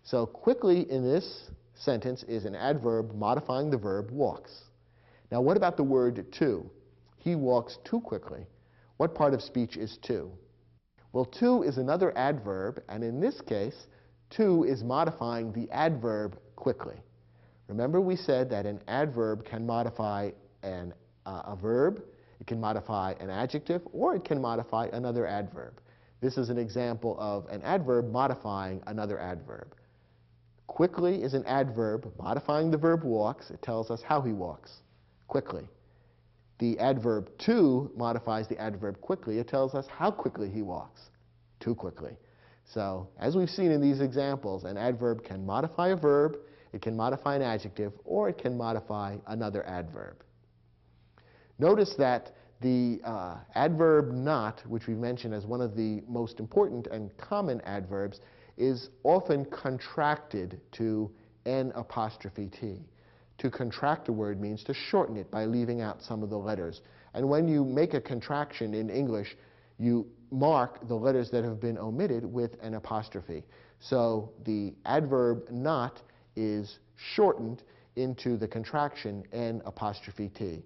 So quickly in this sentence is an adverb modifying the verb walks. Now what about the word too? He walks too quickly. What part of speech is too? Well, too is another adverb, and in this case, too is modifying the adverb quickly. Remember we said that an adverb can modify a verb, it can modify an adjective, or it can modify another adverb. This is an example of an adverb modifying another adverb. Quickly is an adverb modifying the verb walks. It tells us how he walks quickly. The adverb too modifies the adverb quickly. It tells us how quickly he walks, too quickly. So, as we've seen in these examples, an adverb can modify a verb, it can modify an adjective, or it can modify another adverb. Notice that the adverb not, which we mentioned as one of the most important and common adverbs, is often contracted to N''T. To contract a word means to shorten it by leaving out some of the letters. And when you make a contraction in English, you mark the letters that have been omitted with an apostrophe. So the adverb not is shortened into the contraction N''T.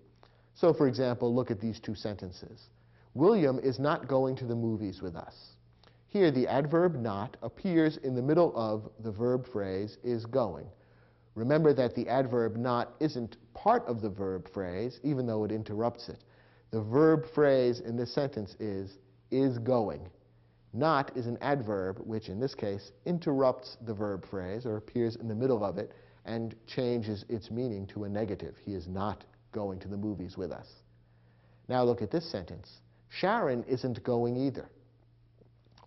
So for example, look at these two sentences. William is not going to the movies with us. Here the adverb not appears in the middle of the verb phrase is going. Remember that the adverb not isn't part of the verb phrase, even though it interrupts it. The verb phrase in this sentence is going. Not is an adverb which, in this case, interrupts the verb phrase or appears in the middle of it and changes its meaning to a negative. He is not going to the movies with us. Now look at this sentence. Sharon isn't going either.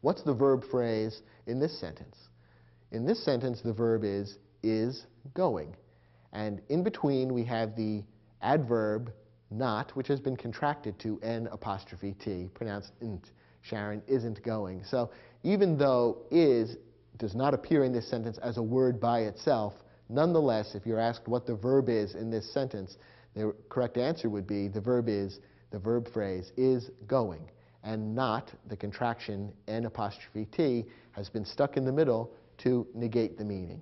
What's the verb phrase in this sentence? In this sentence, the verb is going. And in between, we have the adverb not, which has been contracted to N''T, pronounced int. Sharon isn't going. So even though is does not appear in this sentence as a word by itself, nonetheless, if you're asked what the verb is in this sentence, the correct answer would be the verb phrase is going. And not, the contraction N''T, has been stuck in the middle to negate the meaning.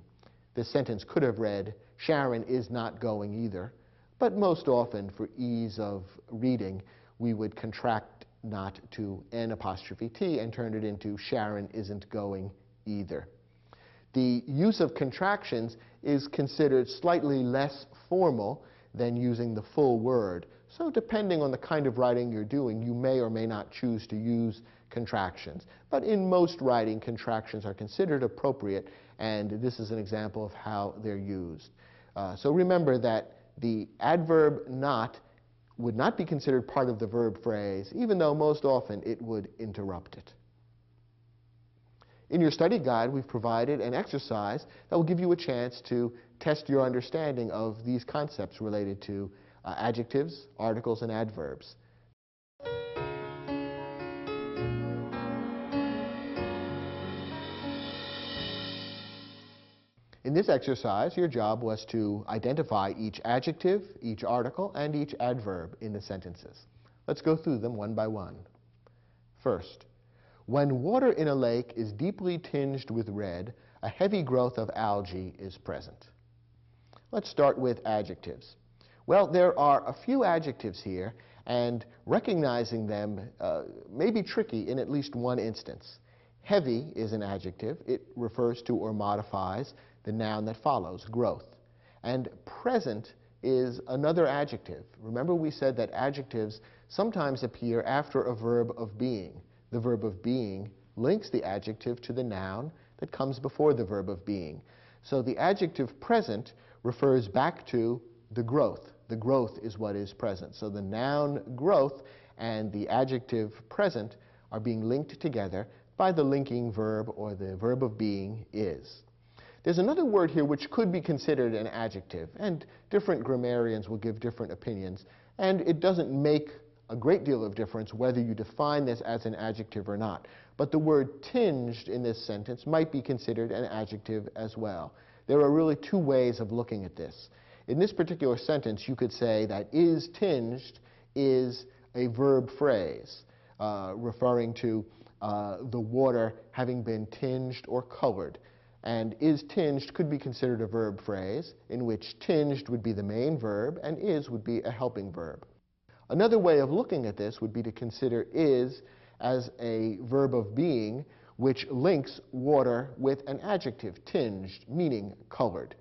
This sentence could have read, Sharon is not going either. But most often, for ease of reading, we would contract not to N''T and turn it into Sharon isn't going either. The use of contractions is considered slightly less formal than using the full word. So depending on the kind of writing you're doing, you may or may not choose to use contractions. But in most writing, contractions are considered appropriate, and this is an example of how they're used. So remember that the adverb not would not be considered part of the verb phrase, even though most often it would interrupt it. In your study guide, we've provided an exercise that will give you a chance to test your understanding of these concepts related to adjectives, articles, and adverbs. In this exercise, your job was to identify each adjective, each article, and each adverb in the sentences. Let's go through them one by one. First, when water in a lake is deeply tinged with red, a heavy growth of algae is present. Let's start with adjectives. Well, there are a few adjectives here, and recognizing them may be tricky in at least one instance. Heavy is an adjective. It refers to or modifies the noun that follows, growth. And present is another adjective. Remember we said that adjectives sometimes appear after a verb of being. The verb of being links the adjective to the noun that comes before the verb of being. So the adjective present refers back to the growth. The growth is what is present. So the noun growth and the adjective present are being linked together by the linking verb, or the verb of being is. There's another word here which could be considered an adjective, and different grammarians will give different opinions, and it doesn't make a great deal of difference whether you define this as an adjective or not. But the word tinged in this sentence might be considered an adjective as well. There are really two ways of looking at this. In this particular sentence, you could say that is tinged is a verb phrase referring to the water having been tinged or colored. And is tinged could be considered a verb phrase in which tinged would be the main verb and is would be a helping verb. Another way of looking at this would be to consider is as a verb of being which links water with an adjective, tinged, meaning colored.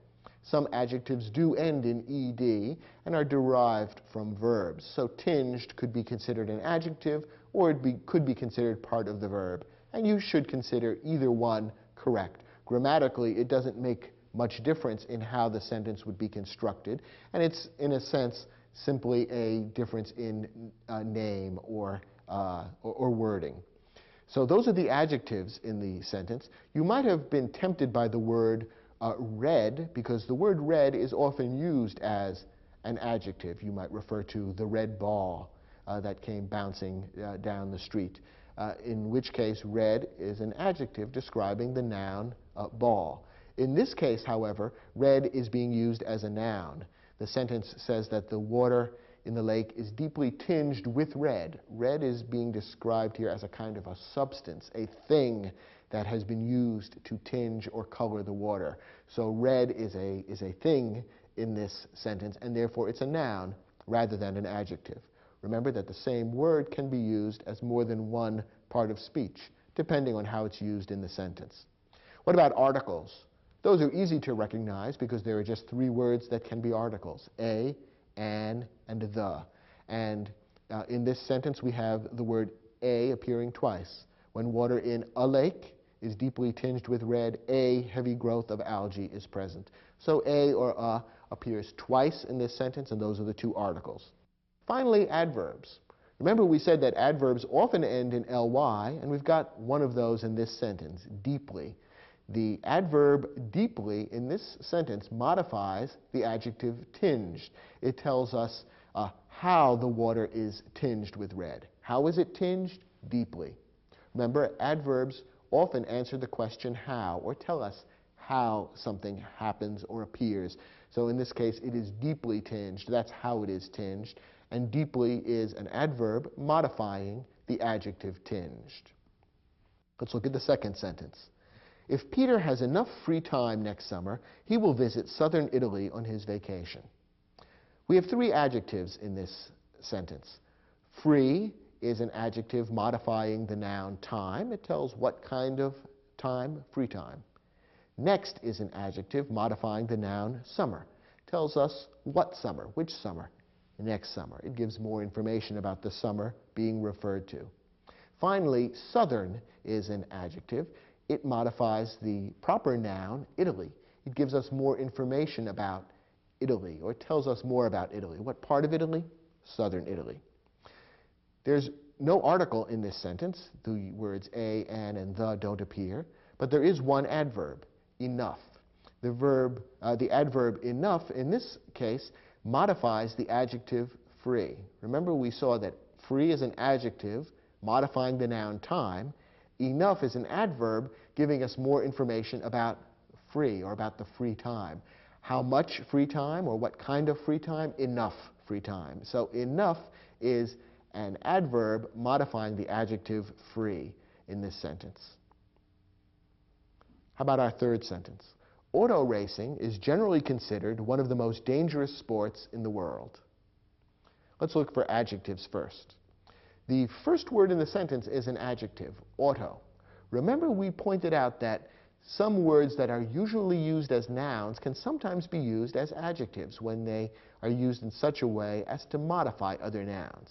Some adjectives do end in ed and are derived from verbs. So tinged could be considered an adjective, or it could be considered part of the verb. And you should consider either one correct. Grammatically, it doesn't make much difference in how the sentence would be constructed, and it's, in a sense, simply a difference in name or wording. So those are the adjectives in the sentence. You might have been tempted by the word red, because the word red is often used as an adjective. You might refer to the red ball that came bouncing down the street, in which case red is an adjective describing the noun ball. In this case, however, red is being used as a noun. The sentence says that the water in the lake is deeply tinged with red. Red is being described here as a kind of a substance, a thing that has been used to tinge or color the water. So red is a thing in this sentence, and therefore it's a noun rather than an adjective. Remember that the same word can be used as more than one part of speech, depending on how it's used in the sentence. What about articles? Those are easy to recognize because there are just three words that can be articles: a, an, and the. And in this sentence we have the word a appearing twice. When water in a lake is deeply tinged with red, a heavy growth of algae is present. So a or a appears twice in this sentence, and those are the two articles. Finally, adverbs. Remember, we said that adverbs often end in ly, and we've got one of those in this sentence, deeply. The adverb deeply in this sentence modifies the adjective tinged. It tells us how the water is tinged with red. How is it tinged? Deeply. Remember, adverbs often answer the question how, or tell us how something happens or appears. So in this case, it is deeply tinged. That's how it is tinged. And deeply is an adverb modifying the adjective tinged. Let's look at the second sentence. If Peter has enough free time next summer, he will visit southern Italy on his vacation. We have three adjectives in this sentence. Free is an adjective modifying the noun time. It tells what kind of time, free time. Next is an adjective modifying the noun summer. It tells us what summer, which summer, next summer. It gives more information about the summer being referred to. Finally, southern is an adjective. It modifies the proper noun, Italy. It gives us more information about Italy, or it tells us more about Italy. What part of Italy? Southern Italy. There's no article in this sentence. The words a, an, and the don't appear, but there is one adverb, enough. The adverb enough in this case modifies the adjective free. Remember, we saw that free is an adjective modifying the noun time. Enough is an adverb giving us more information about free, or about the free time. How much free time, or what kind of free time? Enough free time. So enough is an adverb modifying the adjective free in this sentence. How about our third sentence? Auto racing is generally considered one of the most dangerous sports in the world. Let's look for adjectives first. The first word in the sentence is an adjective, auto. Remember, we pointed out that some words that are usually used as nouns can sometimes be used as adjectives when they are used in such a way as to modify other nouns.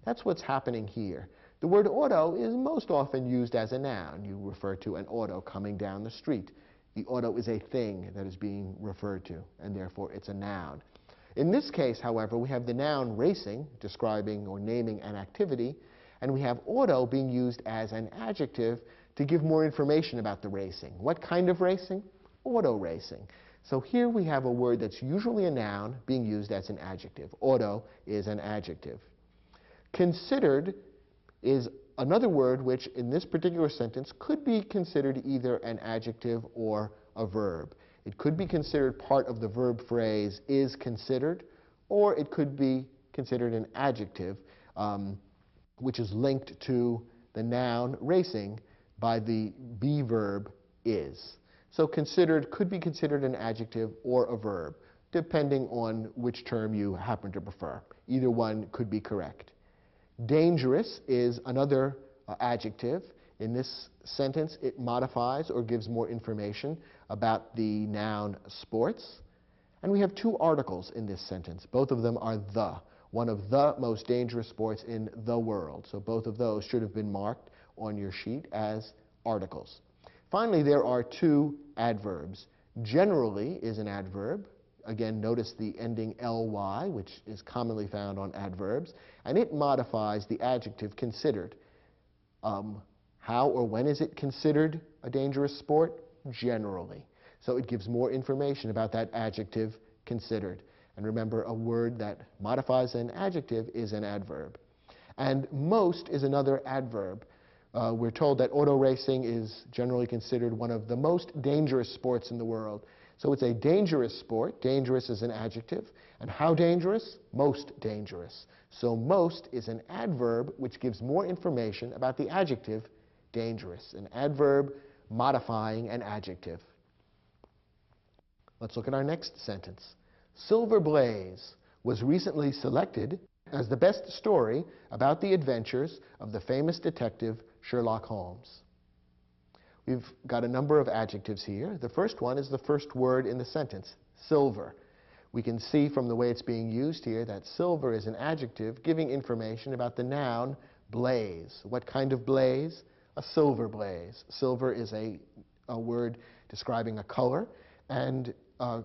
That's what's happening here. The word auto is most often used as a noun. You refer to an auto coming down the street. The auto is a thing that is being referred to, and therefore it's a noun. In this case, however, we have the noun racing, describing or naming an activity, and we have auto being used as an adjective to give more information about the racing. What kind of racing? Auto racing. So here we have a word that's usually a noun being used as an adjective. Auto is an adjective. Considered is another word which, in this particular sentence, could be considered either an adjective or a verb. It could be considered part of the verb phrase is considered, or it could be considered an adjective which is linked to the noun racing by the be verb is. So considered could be considered an adjective or a verb, depending on which term you happen to prefer. Either one could be correct. Dangerous is another adjective. In this sentence, it modifies or gives more information about the noun sports. And we have two articles in this sentence. Both of them are the, one of the most dangerous sports in the world. So both of those should have been marked on your sheet as articles. Finally, there are two adverbs. Generally is an adverb. Again, notice the ending ly, which is commonly found on adverbs, and it modifies the adjective considered. How or when is it considered a dangerous sport? Generally. So it gives more information about that adjective considered. And remember, a word that modifies an adjective is an adverb. And most is another adverb. We're told that auto racing is generally considered one of the most dangerous sports in the world. So it's a dangerous sport. Dangerous is an adjective. And how dangerous? Most dangerous. So most is an adverb which gives more information about the adjective dangerous. An adverb modifying an adjective. Let's look at our next sentence. Silver Blaze was recently selected as the best story about the adventures of the famous detective Sherlock Holmes. We've got a number of adjectives here. The first one is the first word in the sentence, silver. We can see from the way it's being used here that silver is an adjective giving information about the noun blaze. What kind of blaze? A silver blaze. Silver is a word describing a color, and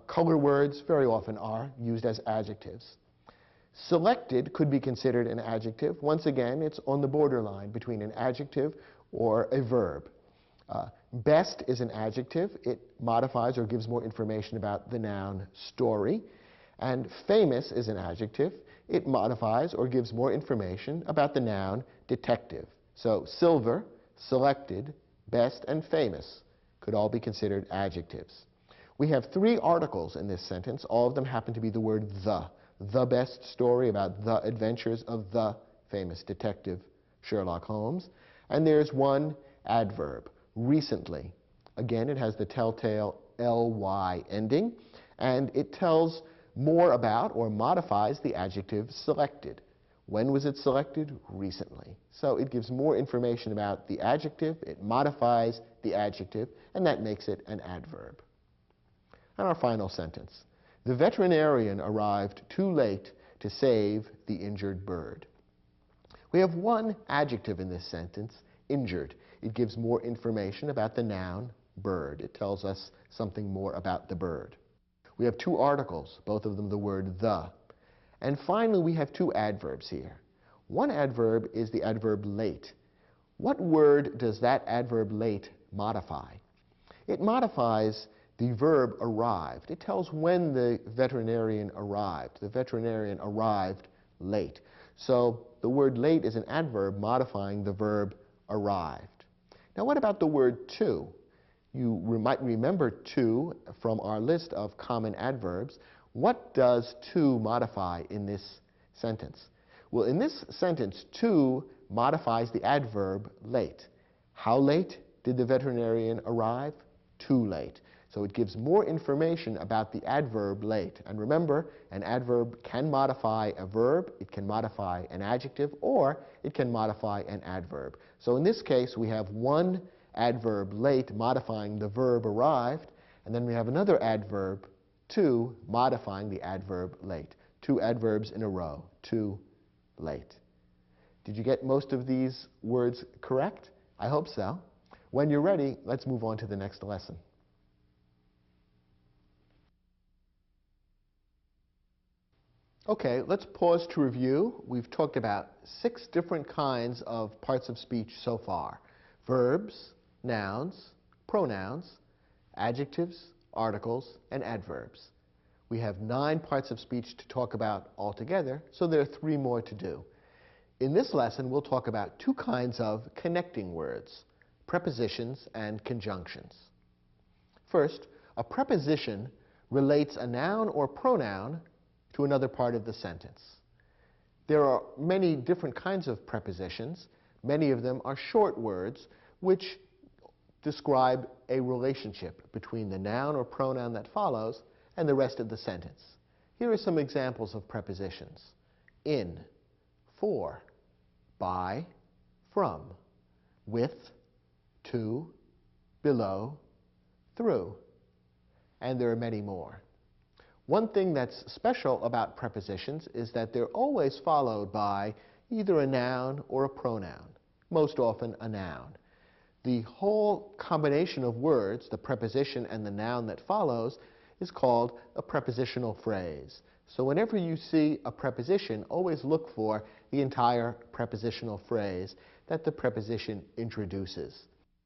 color words very often are used as adjectives. Selected could be considered an adjective. Once again, it's on the borderline between an adjective or a verb. Best is an adjective. It modifies or gives more information about the noun story. And famous is an adjective. It modifies or gives more information about the noun detective. So silver, selected, best, and famous could all be considered adjectives. We have three articles in this sentence. All of them happen to be the word the. The best story about the adventures of the famous detective Sherlock Holmes. And there's one adverb, recently. Again, it has the telltale ly ending, and it tells more about or modifies the adjective selected. When was it selected? Recently. So it gives more information about the adjective, it modifies the adjective, and that makes it an adverb. And our final sentence. The veterinarian arrived too late to save the injured bird. We have one adjective in this sentence, injured. It gives more information about the noun bird. It tells us something more about the bird. We have two articles, both of them the word the. And finally, we have two adverbs here. One adverb is the adverb late. What word does that adverb late modify? It modifies the verb arrived. It tells when the veterinarian arrived. The veterinarian arrived late. So the word late is an adverb modifying the verb arrived. Now what about the word to? You might remember to from our list of common adverbs. What does to modify in this sentence? Well, in this sentence, to modifies the adverb late. How late did the veterinarian arrive? Too late. So it gives more information about the adverb late. And remember, an adverb can modify a verb, it can modify an adjective, or it can modify an adverb. So in this case, we have one adverb late modifying the verb arrived, and then we have another adverb to modifying the adverb late. Two adverbs in a row, too late. Did you get most of these words correct? I hope so. When you're ready, let's move on to the next lesson. Okay, let's pause to review. We've talked about 6 different kinds of parts of speech so far. Verbs, nouns, pronouns, adjectives, articles, and adverbs. We have 9 parts of speech to talk about altogether, so there are 3 more to do. In this lesson, we'll talk about 2 kinds of connecting words, prepositions and conjunctions. First, a preposition relates a noun or pronoun to another part of the sentence. There are many different kinds of prepositions. Many of them are short words which describe a relationship between the noun or pronoun that follows and the rest of the sentence. Here are some examples of prepositions. In, for, by, from, with, to, below, through, and there are many more. One thing that's special about prepositions is that they're always followed by either a noun or a pronoun, most often a noun. The whole combination of words, the preposition and the noun that follows, is called a prepositional phrase. So whenever you see a preposition, always look for the entire prepositional phrase that the preposition introduces.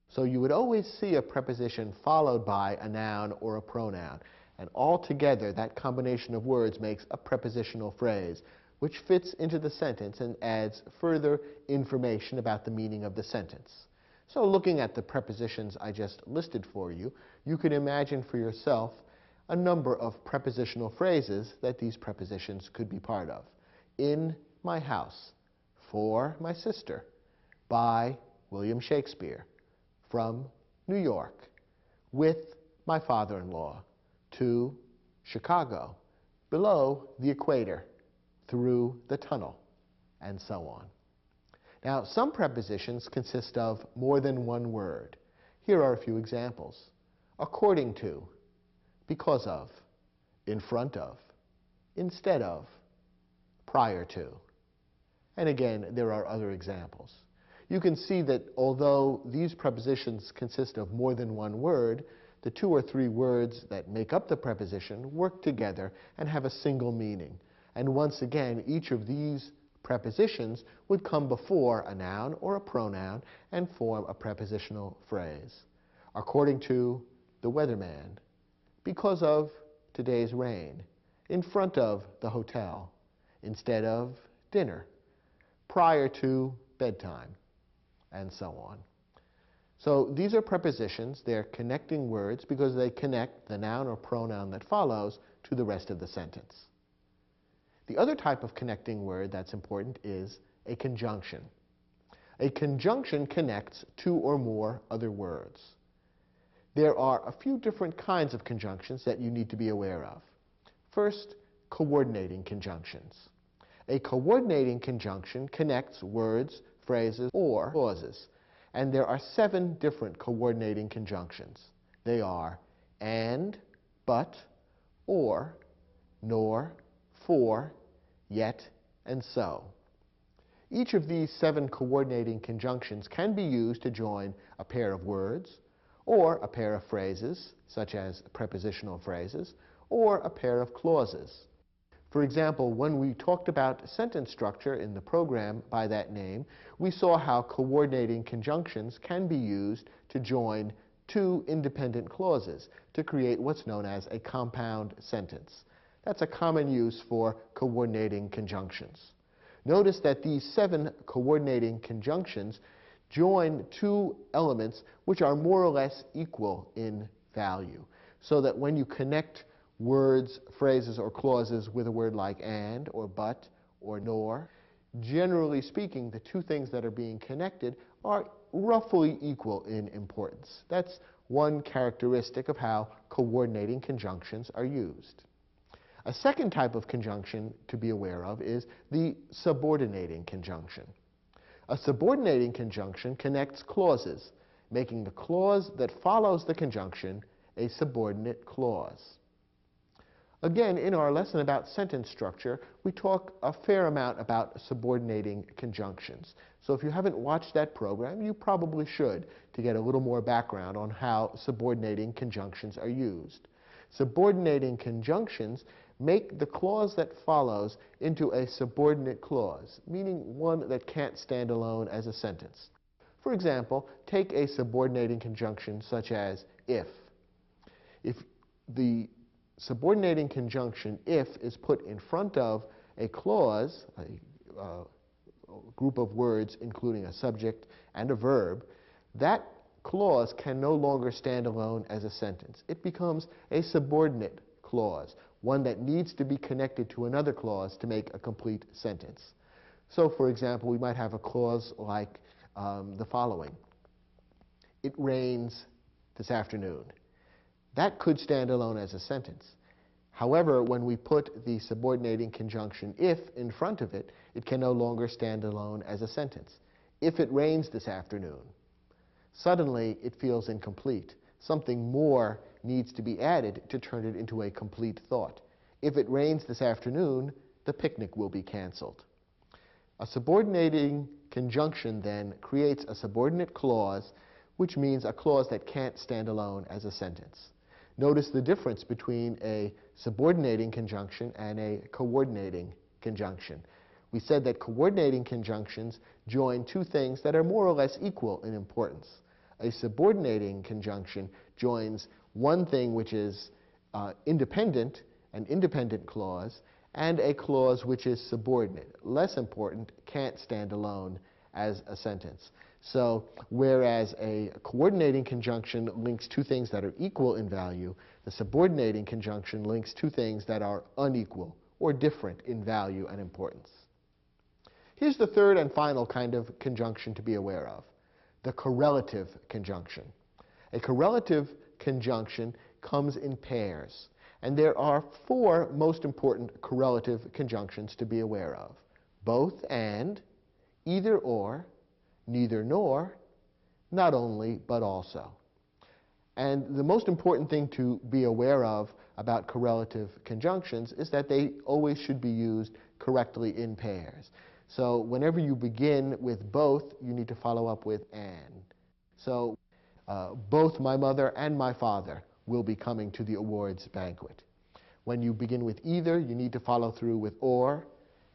So you would always see a preposition followed by a noun or a pronoun, and altogether that combination of words makes a prepositional phrase, which fits into the sentence and adds further information about the meaning of the sentence. So looking at the prepositions I just listed for you, you can imagine for yourself a number of prepositional phrases that these prepositions could be part of. In my house, for my sister, by William Shakespeare, from New York, with my father-in-law, to Chicago, below the equator, through the tunnel, and so on. Now, some prepositions consist of more than one word. Here are a few examples. According to, because of, in front of, instead of, prior to. And again, there are other examples. You can see that although these prepositions consist of more than one word, the two or three words that make up the preposition work together and have a single meaning. And once again, each of these prepositions would come before a noun or a pronoun and form a prepositional phrase. According to the weatherman, because of today's rain, in front of the hotel, instead of dinner, prior to bedtime, and so on. So these are prepositions. They're connecting words because they connect the noun or pronoun that follows to the rest of the sentence. The other type of connecting word that's important is a conjunction. A conjunction connects two or more other words. There are a few different kinds of conjunctions that you need to be aware of. First, coordinating conjunctions. A coordinating conjunction connects words, phrases, or clauses. And there are 7 different coordinating conjunctions. They are and, but, or, nor, for, yet, and so. Each of these 7 coordinating conjunctions can be used to join a pair of words, or a pair of phrases, such as prepositional phrases, or a pair of clauses. For example, when we talked about sentence structure in the program by that name, we saw how coordinating conjunctions can be used to join 2 independent clauses to create what's known as a compound sentence. That's a common use for coordinating conjunctions. Notice that these 7 coordinating conjunctions join 2 elements which are more or less equal in value, so that when you connect words, phrases, or clauses with a word like and, or but, or nor, generally speaking, the 2 things that are being connected are roughly equal in importance. That's one characteristic of how coordinating conjunctions are used. A second type of conjunction to be aware of is the subordinating conjunction. A subordinating conjunction connects clauses, making the clause that follows the conjunction a subordinate clause. Again, in our lesson about sentence structure, we talk a fair amount about subordinating conjunctions. So if you haven't watched that program, you probably should to get a little more background on how subordinating conjunctions are used. Subordinating conjunctions make the clause that follows into a subordinate clause, meaning one that can't stand alone as a sentence. For example, take a subordinating conjunction such as if. If the subordinating conjunction if is put in front of a clause, a group of words including a subject and a verb, that clause can no longer stand alone as a sentence. It becomes a subordinate clause, one that needs to be connected to another clause to make a complete sentence. So, for example, we might have a clause like the following. It rains this afternoon. That could stand alone as a sentence. However, when we put the subordinating conjunction if in front of it, it can no longer stand alone as a sentence. If it rains this afternoon, suddenly it feels incomplete. Something more needs to be added to turn it into a complete thought. If it rains this afternoon, the picnic will be canceled. A subordinating conjunction then creates a subordinate clause, which means a clause that can't stand alone as a sentence. Notice the difference between a subordinating conjunction and a coordinating conjunction. We said that coordinating conjunctions join two things that are more or less equal in importance. A subordinating conjunction joins one thing which is independent, an independent clause, and a clause which is subordinate, less important, can't stand alone as a sentence. So whereas a coordinating conjunction links two things that are equal in value, the subordinating conjunction links two things that are unequal or different in value and importance. Here's the third and final kind of conjunction to be aware of, the correlative conjunction. A correlative conjunction comes in pairs, and there are four most important correlative conjunctions to be aware of: both and, either or, neither nor, not only but also. And the most important thing to be aware of about correlative conjunctions is that they always should be used correctly in pairs. So whenever you begin with both, you need to follow up with and. So both my mother and my father will be coming to the awards banquet. When you begin with either, you need to follow through with or.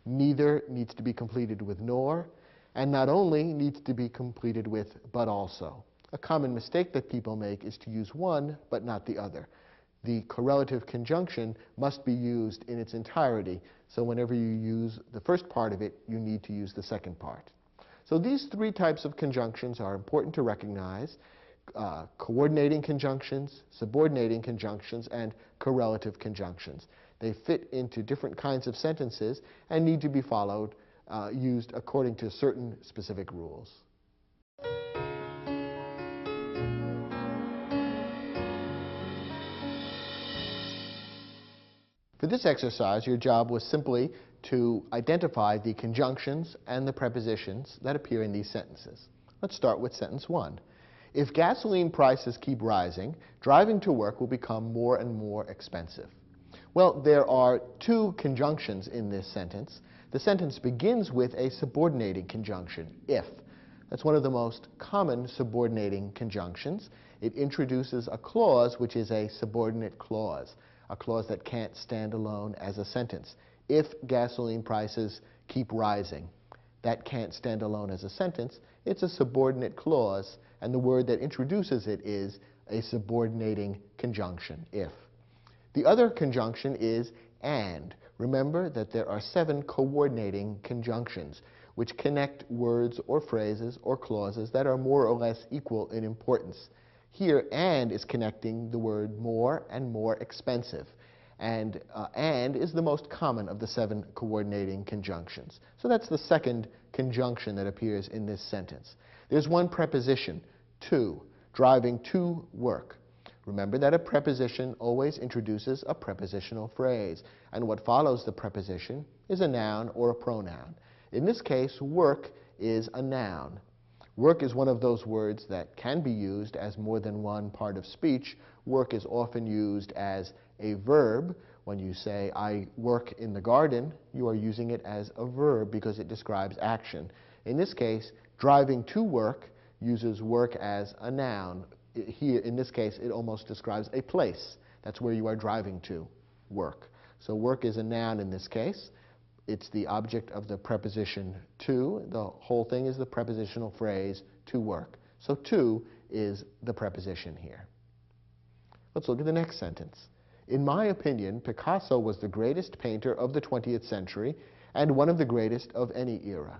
Neither needs to be completed with nor. And not only needs to be completed with but also. A common mistake that people make is to use one but not the other. The correlative conjunction must be used in its entirety, so whenever you use the first part of it, you need to use the second part. So these three types of conjunctions are important to recognize: coordinating conjunctions, subordinating conjunctions, and correlative conjunctions. They fit into different kinds of sentences and need to be followed, used according to certain specific rules. For this exercise, your job was simply to identify the conjunctions and the prepositions that appear in these sentences. Let's start with sentence 1. If gasoline prices keep rising, driving to work will become more and more expensive. Well, there are two conjunctions in this sentence. The sentence begins with a subordinating conjunction, if. That's one of the most common subordinating conjunctions. It introduces a clause which is a subordinate clause, a clause that can't stand alone as a sentence. If gasoline prices keep rising, that can't stand alone as a sentence. It's a subordinate clause, and the word that introduces it is a subordinating conjunction, if. The other conjunction is and. Remember that there are 7 coordinating conjunctions which connect words or phrases or clauses that are more or less equal in importance. Here, and is connecting the word more and more expensive. And is the most common of the 7 coordinating conjunctions. So that's the second conjunction that appears in this sentence. There's one preposition, to, driving to work. Remember that a preposition always introduces a prepositional phrase, and what follows the preposition is a noun or a pronoun. In this case, work is a noun. Work is one of those words that can be used as more than one part of speech. Work is often used as a verb. When you say, I work in the garden, you are using it as a verb because it describes action. In this case, driving to work uses work as a noun. Here, in this case, it almost describes a place. That's where you are driving to, work. So work is a noun in this case. It's the object of the preposition to. The whole thing is the prepositional phrase to work. So to is the preposition here. Let's look at the next sentence. In my opinion, Picasso was the greatest painter of the 20th century and one of the greatest of any era.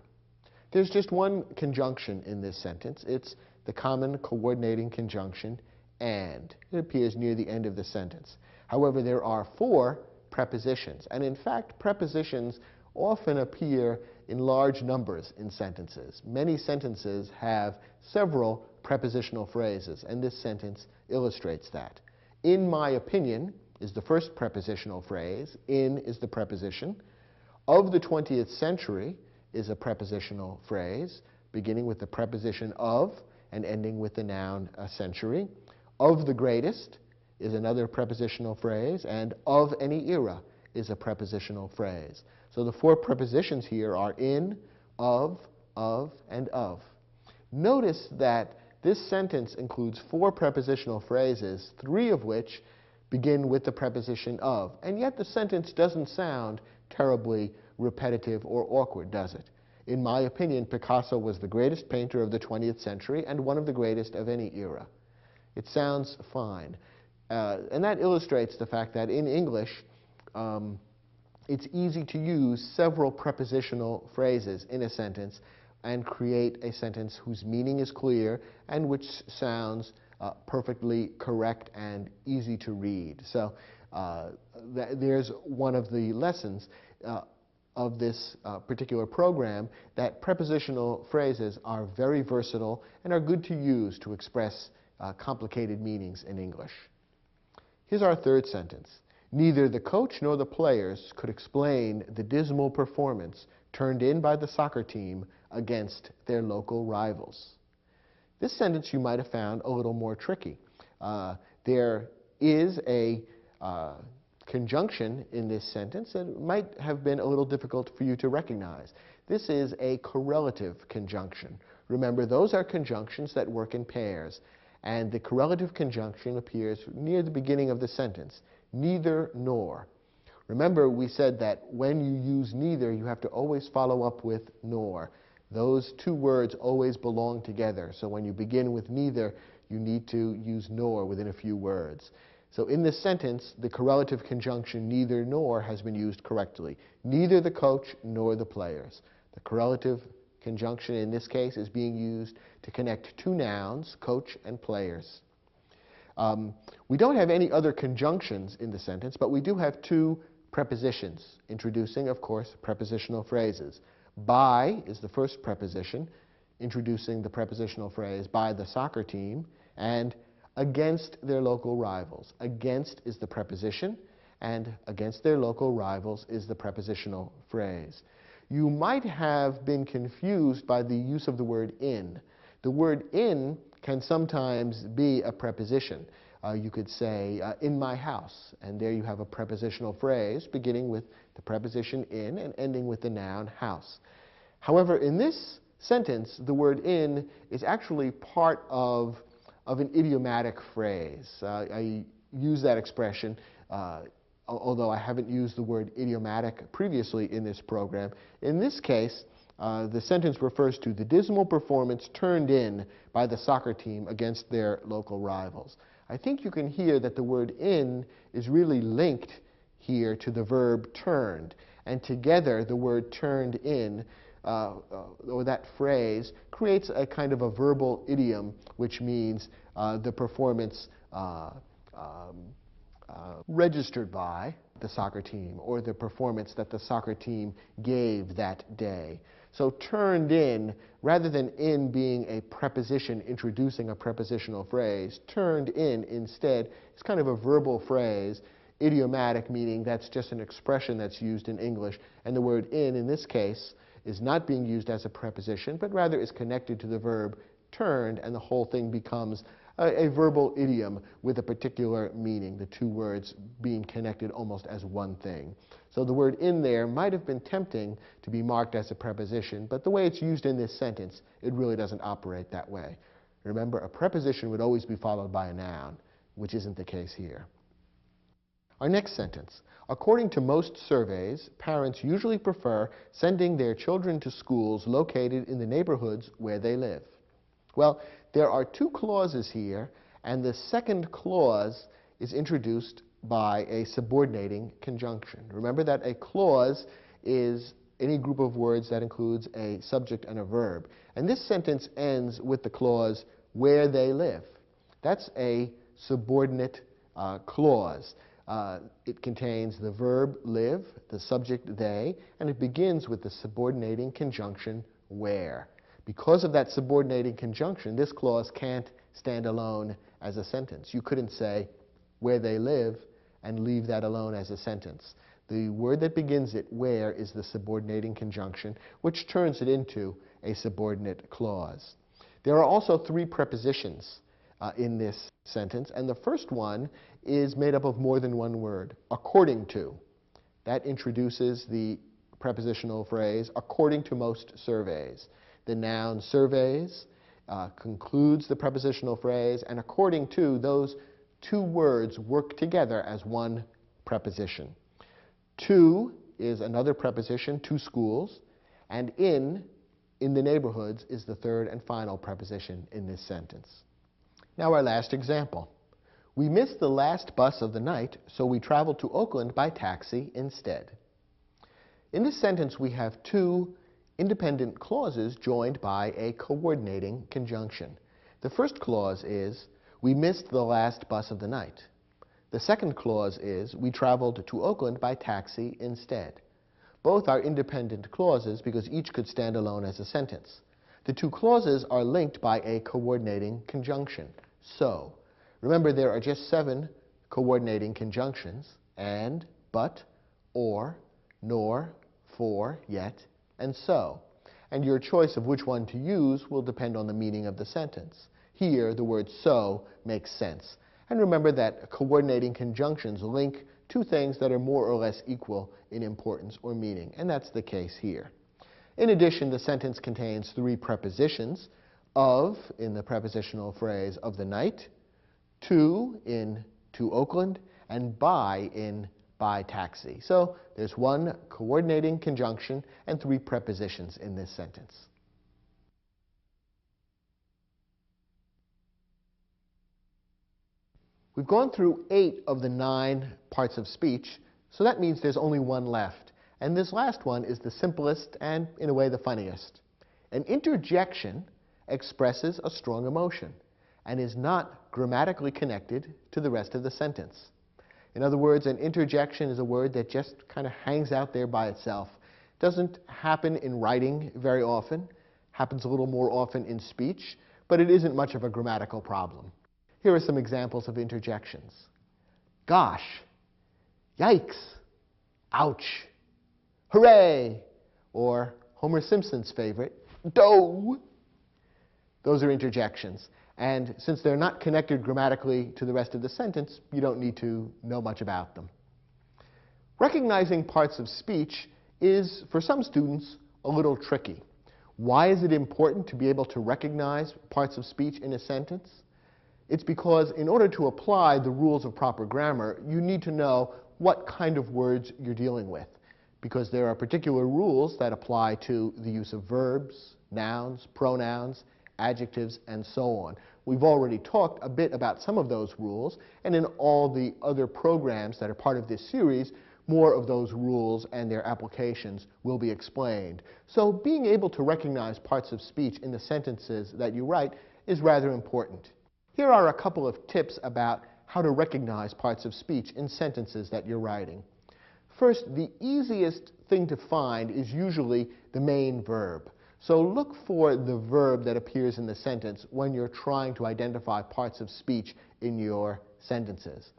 There's just one conjunction in this sentence. It's the common coordinating conjunction and. It appears near the end of the sentence. However, there are 4 prepositions, and in fact, prepositions often appear in large numbers in sentences. Many sentences have several prepositional phrases, and this sentence illustrates that. In my opinion is the first prepositional phrase. In is the preposition. Of the 20th century is a prepositional phrase, beginning with the preposition of and ending with the noun a century. Of the greatest is another prepositional phrase, and of any era is a prepositional phrase. So the 4 prepositions here are in, of, and of. Notice that this sentence includes 4 prepositional phrases, 3 of which begin with the preposition of. And yet the sentence doesn't sound terribly repetitive or awkward, does it? In my opinion, Picasso was the greatest painter of the 20th century and one of the greatest of any era. It sounds fine. And that illustrates the fact that in English, it's easy to use several prepositional phrases in a sentence and create a sentence whose meaning is clear and which sounds perfectly correct and easy to read. So there's one of the lessons of this particular program, that prepositional phrases are very versatile and are good to use to express complicated meanings in English. Here's our third sentence. Neither the coach nor the players could explain the dismal performance turned in by the soccer team against their local rivals. This sentence you might have found a little more tricky. There is a conjunction in this sentence that might have been a little difficult for you to recognize. This is a correlative conjunction. Remember, those are conjunctions that work in pairs, and the correlative conjunction appears near the beginning of the sentence, neither nor. Remember, we said that when you use neither, you have to always follow up with nor. Those two words always belong together, so when you begin with neither, you need to use nor within a few words. So in this sentence, the correlative conjunction neither nor has been used correctly. Neither the coach nor the players. The correlative conjunction in this case is being used to connect two nouns, coach and players. We don't have any other conjunctions in the sentence, but we do have two prepositions, introducing, of course, prepositional phrases. By is the first preposition, introducing the prepositional phrase by the soccer team, and against their local rivals. Against is the preposition, and against their local rivals is the prepositional phrase. You might have been confused by the use of the word in. The word in can sometimes be a preposition. You could say, in my house, and there you have a prepositional phrase beginning with the preposition in and ending with the noun house. However, in this sentence, the word in is actually part of an idiomatic phrase. I use that expression, although I haven't used the word idiomatic previously in this program. In this case, the sentence refers to the dismal performance turned in by the soccer team against their local rivals. I think you can hear that the word in is really linked here to the verb turned, and together the word turned in, or that phrase, creates a kind of a verbal idiom, which means the performance registered by the soccer team, or the performance that the soccer team gave that day. So turned in, rather than in being a preposition introducing a prepositional phrase, turned in instead is kind of a verbal phrase, idiomatic, meaning that's just an expression that's used in English, and the word in this case, is not being used as a preposition, but rather is connected to the verb turned, and the whole thing becomes a verbal idiom with a particular meaning, the two words being connected almost as one thing. So the word in there might have been tempting to be marked as a preposition, but the way it's used in this sentence, it really doesn't operate that way. Remember, a preposition would always be followed by a noun, which isn't the case here. Our next sentence. According to most surveys, parents usually prefer sending their children to schools located in the neighborhoods where they live. Well, there are two clauses here, and the second clause is introduced by a subordinating conjunction. Remember that a clause is any group of words that includes a subject and a verb. And this sentence ends with the clause, where they live. That's a subordinate clause. It contains the verb live, the subject they, and it begins with the subordinating conjunction where. Because of that subordinating conjunction, this clause can't stand alone as a sentence. You couldn't say where they live and leave that alone as a sentence. The word that begins it, where, is the subordinating conjunction, which turns it into a subordinate clause. There are also three prepositions in this sentence, and the first one is made up of more than one word, according to. That introduces the prepositional phrase, according to most surveys. The noun surveys concludes the prepositional phrase, and according to, those two words work together as one preposition. To is another preposition, to schools, and in the neighborhoods, is the third and final preposition in this sentence. Now our last example. We missed the last bus of the night, so we traveled to Oakland by taxi instead. In this sentence, we have two independent clauses joined by a coordinating conjunction. The first clause is, we missed the last bus of the night. The second clause is, we traveled to Oakland by taxi instead. Both are independent clauses because each could stand alone as a sentence. The two clauses are linked by a coordinating conjunction. So, remember there are just 7 coordinating conjunctions: and, but, or, nor, for, yet, and so. And your choice of which one to use will depend on the meaning of the sentence. Here, the word so makes sense. And remember that coordinating conjunctions link two things that are more or less equal in importance or meaning, and that's the case here. In addition, the sentence contains 3 prepositions: of, in the prepositional phrase of the night, to, in to Oakland, and by, in by taxi. So there's 1 coordinating conjunction and 3 prepositions in this sentence. We've gone through 8 of the 9 parts of speech, so that means there's only 1 left. And this last one is the simplest and, in a way, the funniest. An interjection expresses a strong emotion and is not grammatically connected to the rest of the sentence. In other words, an interjection is a word that just kind of hangs out there by itself. Doesn't happen in writing very often, happens a little more often in speech, but it isn't much of a grammatical problem. Here are some examples of interjections. Gosh, yikes, ouch, hooray, or Homer Simpson's favorite, dough. Those are interjections. And since they're not connected grammatically to the rest of the sentence, you don't need to know much about them. Recognizing parts of speech is, for some students, a little tricky. Why is it important to be able to recognize parts of speech in a sentence? It's because in order to apply the rules of proper grammar, you need to know what kind of words you're dealing with, because there are particular rules that apply to the use of verbs, nouns, pronouns, adjectives, and so on. We've already talked a bit about some of those rules, and in all the other programs that are part of this series, more of those rules and their applications will be explained. So being able to recognize parts of speech in the sentences that you write is rather important. Here are a couple of tips about how to recognize parts of speech in sentences that you're writing. First, the easiest thing to find is usually the main verb. So look for the verb that appears in the sentence when you're trying to identify parts of speech in your sentences.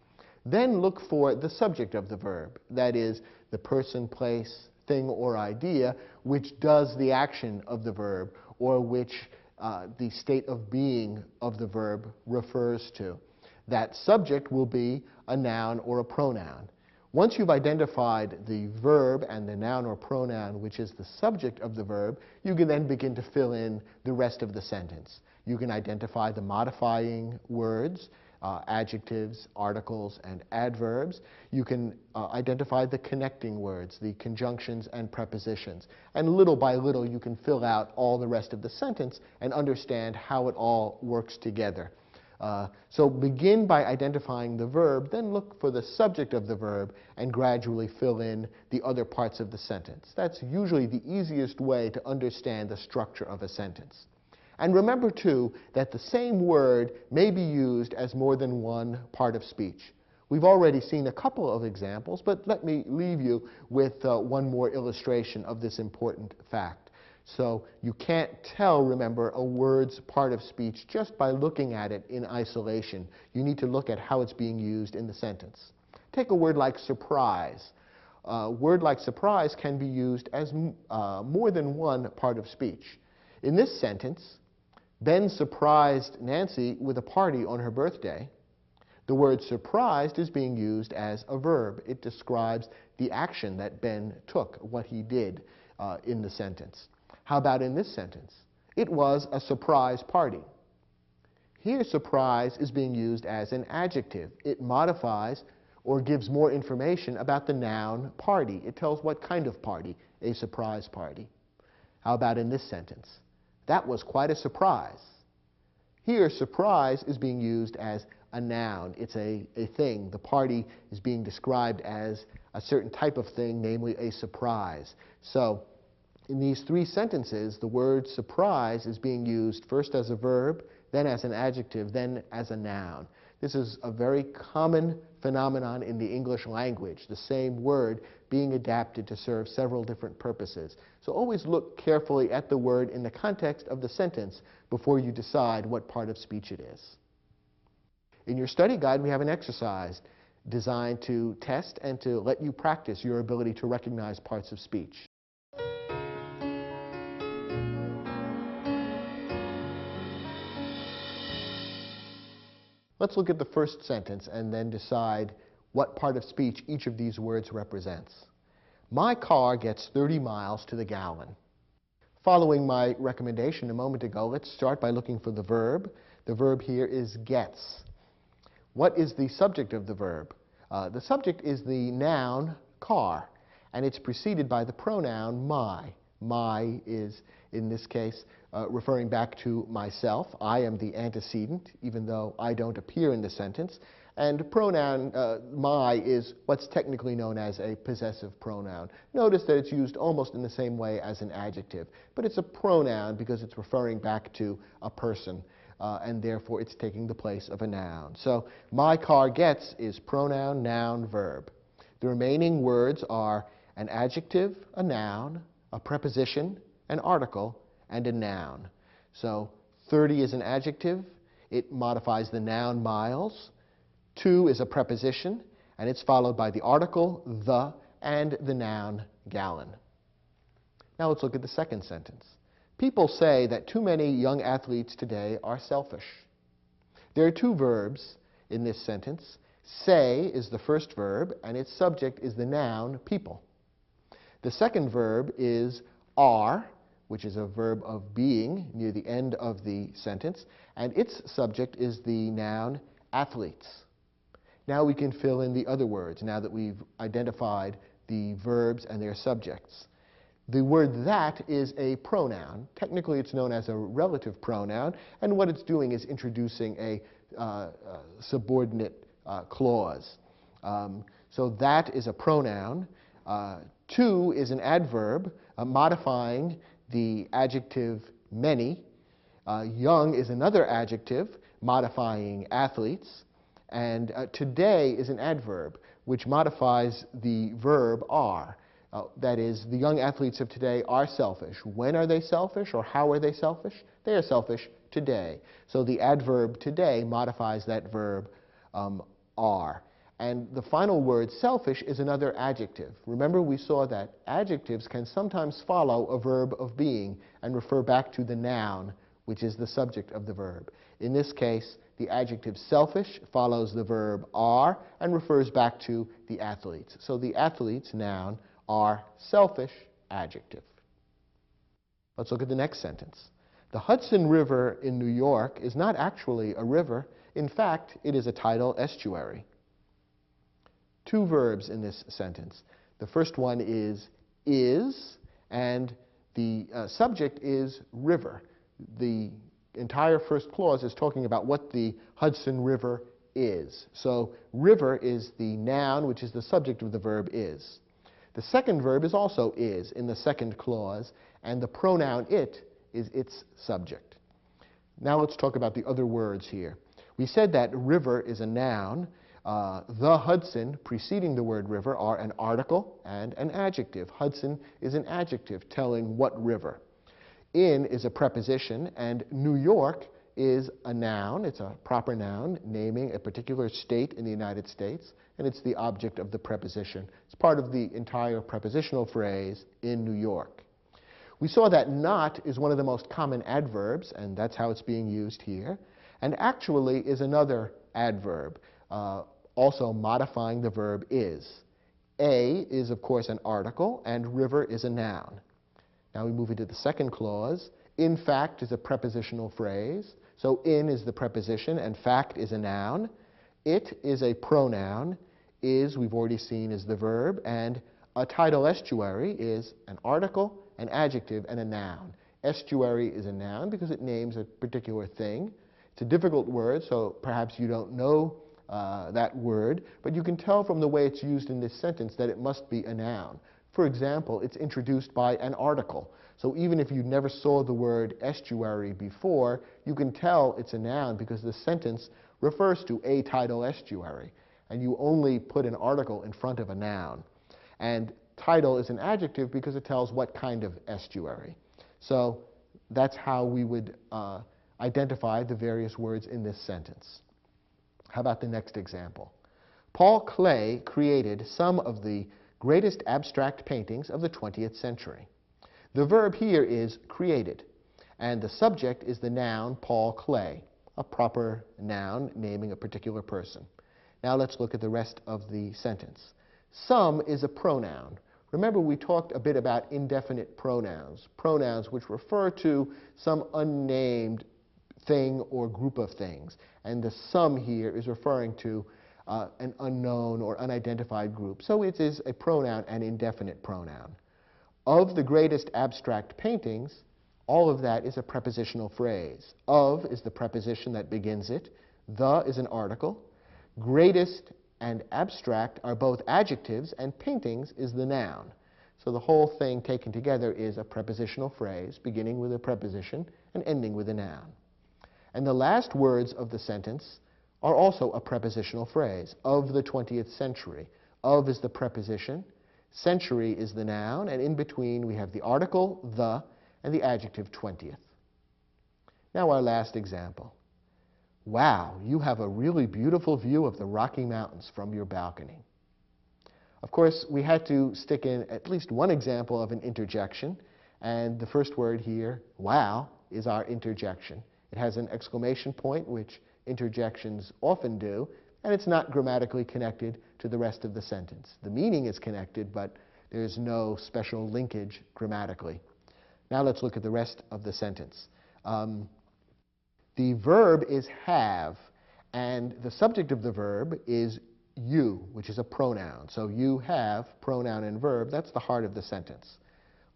Then look for the subject of the verb, that is, the person, place, thing, or idea which does the action of the verb, or which the state of being of the verb refers to. That subject will be a noun or a pronoun. Once you've identified the verb and the noun or pronoun which is the subject of the verb, you can then begin to fill in the rest of the sentence. You can identify the modifying words, adjectives, articles, and adverbs. You can identify the connecting words, the conjunctions and prepositions. And little by little, you can fill out all the rest of the sentence and understand how it all works together. So begin by identifying the verb, then look for the subject of the verb, and gradually fill in the other parts of the sentence. That's usually the easiest way to understand the structure of a sentence. And remember, too, that the same word may be used as more than one part of speech. We've already seen a couple of examples, but let me leave you with one more illustration of this important fact. So you can't tell, remember, a word's part of speech just by looking at it in isolation. You need to look at how it's being used in the sentence. Take a word like surprise. A word like surprise can be used as more than one part of speech. In this sentence, Ben surprised Nancy with a party on her birthday. The word surprised is being used as a verb. It describes the action that Ben took, what he did in the sentence. How about in this sentence? It was a surprise party. Here, surprise is being used as an adjective. It modifies or gives more information about the noun party. It tells what kind of party, a surprise party. How about in this sentence? That was quite a surprise. Here, surprise is being used as a noun. It's a thing. The party is being described as a certain type of thing, namely a surprise. So, in these three sentences, the word surprise is being used first as a verb, then as an adjective, then as a noun. This is a very common phenomenon in the English language, the same word being adapted to serve several different purposes. So always look carefully at the word in the context of the sentence before you decide what part of speech it is. In your study guide, we have an exercise designed to test and to let you practice your ability to recognize parts of speech. Let's look at the first sentence and then decide what part of speech each of these words represents. My car gets 30 miles to the gallon. Following my recommendation a moment ago, let's start by looking for the verb. The verb here is gets. What is the subject of the verb? The subject is the noun car, and it's preceded by the pronoun my. My is, in this case, referring back to myself. I am the antecedent, even though I don't appear in the sentence. And pronoun my is what's technically known as a possessive pronoun. Notice that it's used almost in the same way as an adjective, but it's a pronoun because it's referring back to a person, and therefore it's taking the place of a noun. So my car gets is pronoun, noun, verb. The remaining words are an adjective, a noun, a preposition, an article, and a noun. So 30 is an adjective. It modifies the noun miles. 2 is a preposition, and it's followed by the article the and the noun gallon. Now let's look at the second sentence. People say that too many young athletes today are selfish. There are two verbs in this sentence. Say is the first verb, and its subject is the noun people. The second verb is are, which is a verb of being near the end of the sentence, and its subject is the noun athletes. Now we can fill in the other words, now that we've identified the verbs and their subjects. The word that is a pronoun. Technically, it's known as a relative pronoun, and what it's doing is introducing a subordinate clause. So that is a pronoun. To is an adverb modifying the adjective many. Young is another adjective modifying athletes. And today is an adverb which modifies the verb are. That is, the young athletes of today are selfish. When are they selfish, or how are they selfish? They are selfish today. So the adverb today modifies that verb are. And the final word, selfish, is another adjective. Remember, we saw that adjectives can sometimes follow a verb of being and refer back to the noun, which is the subject of the verb. In this case, the adjective selfish follows the verb are and refers back to the athletes. So the athletes, noun, are selfish, adjective. Let's look at the next sentence. The Hudson River in New York is not actually a river. In fact, it is a tidal estuary. Two verbs in this sentence. The first one is, and the subject is river. The entire first clause is talking about what the Hudson River is. So river is the noun, which is the subject of the verb is. The second verb is also is in the second clause, and the pronoun it is its subject. Now let's talk about the other words here. We said that river is a noun. The Hudson, preceding the word river, are an article and an adjective. Hudson is an adjective telling what river. In is a preposition, and New York is a noun. It's a proper noun naming a particular state in the United States, and it's the object of the preposition. It's part of the entire prepositional phrase, in New York. We saw that not is one of the most common adverbs, and that's how it's being used here, and actually is another adverb, also modifying the verb is. A is, of course, an article, and river is a noun. Now we move into the second clause. In fact is a prepositional phrase. So in is the preposition and fact is a noun. It is a pronoun. Is, we've already seen, is the verb. And a tidal estuary is an article, an adjective, and a noun. Estuary is a noun because it names a particular thing. It's a difficult word, so perhaps you don't know that word, but you can tell from the way it's used in this sentence that it must be a noun. For example, it's introduced by an article. So even if you never saw the word estuary before, you can tell it's a noun because the sentence refers to a tidal estuary. And you only put an article in front of a noun. And tidal is an adjective because it tells what kind of estuary. So that's how we would identify the various words in this sentence. How about the next example? Paul Klee created some of the greatest abstract paintings of the 20th century. The verb here is created, and the subject is the noun Paul Klee, a proper noun naming a particular person. Now let's look at the rest of the sentence. Some is a pronoun. Remember, we talked a bit about indefinite pronouns, pronouns which refer to some unnamed thing or group of things. And the some here is referring to an unknown or unidentified group. So it is a pronoun, an indefinite pronoun. Of the greatest abstract paintings, all of that is a prepositional phrase. Of is the preposition that begins it. The is an article. Greatest and abstract are both adjectives, and paintings is the noun. So the whole thing taken together is a prepositional phrase, beginning with a preposition and ending with a noun. And the last words of the sentence are also a prepositional phrase, of the 20th century. Of is the preposition, century is the noun, and in between we have the article, the, and the adjective 20th. Now our last example. Wow, you have a really beautiful view of the Rocky Mountains from your balcony. Of course, we had to stick in at least one example of an interjection, and the first word here, wow, is our interjection. It has an exclamation point, which interjections often do, and it's not grammatically connected to the rest of the sentence. The meaning is connected, but there's no special linkage grammatically. Now let's look at the rest of the sentence. The verb is have, and the subject of the verb is you, which is a pronoun. So you have, pronoun and verb, that's the heart of the sentence.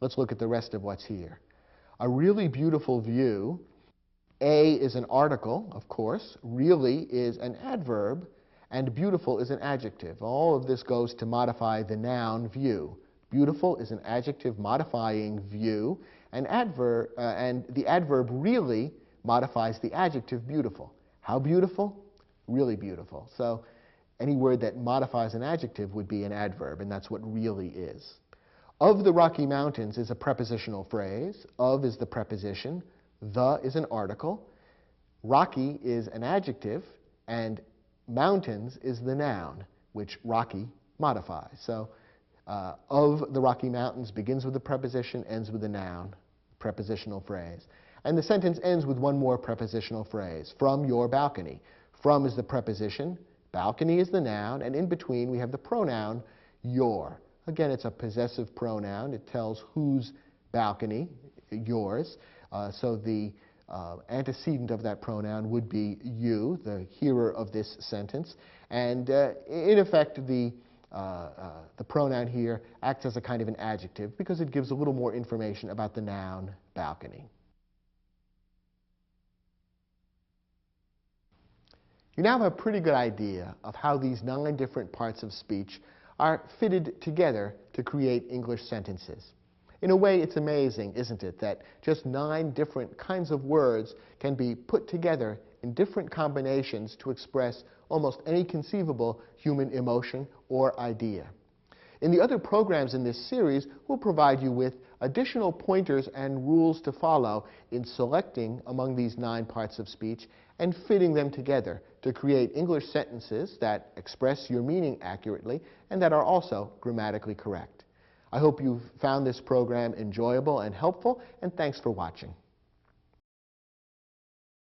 Let's look at the rest of what's here. A really beautiful view. A is an article, of course. Really is an adverb, and beautiful is an adjective. All of this goes to modify the noun view. Beautiful is an adjective modifying view, and the adverb really modifies the adjective beautiful. How beautiful? Really beautiful. So any word that modifies an adjective would be an adverb, and that's what really is. Of the Rocky Mountains is a prepositional phrase. Of is the preposition. The is an article. Rocky is an adjective, and mountains is the noun, which Rocky modifies. So of the Rocky Mountains begins with the preposition, ends with the noun, prepositional phrase. And the sentence ends with one more prepositional phrase, from your balcony. From is the preposition, balcony is the noun, and in between we have the pronoun your. Again, it's a possessive pronoun. It tells whose balcony, yours. So the antecedent of that pronoun would be you, the hearer of this sentence. And in effect, the pronoun here acts as a kind of an adjective because it gives a little more information about the noun balcony. You now have a pretty good idea of how these 9 different parts of speech are fitted together to create English sentences. In a way, it's amazing, isn't it, that just 9 different kinds of words can be put together in different combinations to express almost any conceivable human emotion or idea. In the other programs in this series, we'll provide you with additional pointers and rules to follow in selecting among these 9 parts of speech and fitting them together to create English sentences that express your meaning accurately and that are also grammatically correct. I hope you've found this program enjoyable and helpful, and thanks for watching.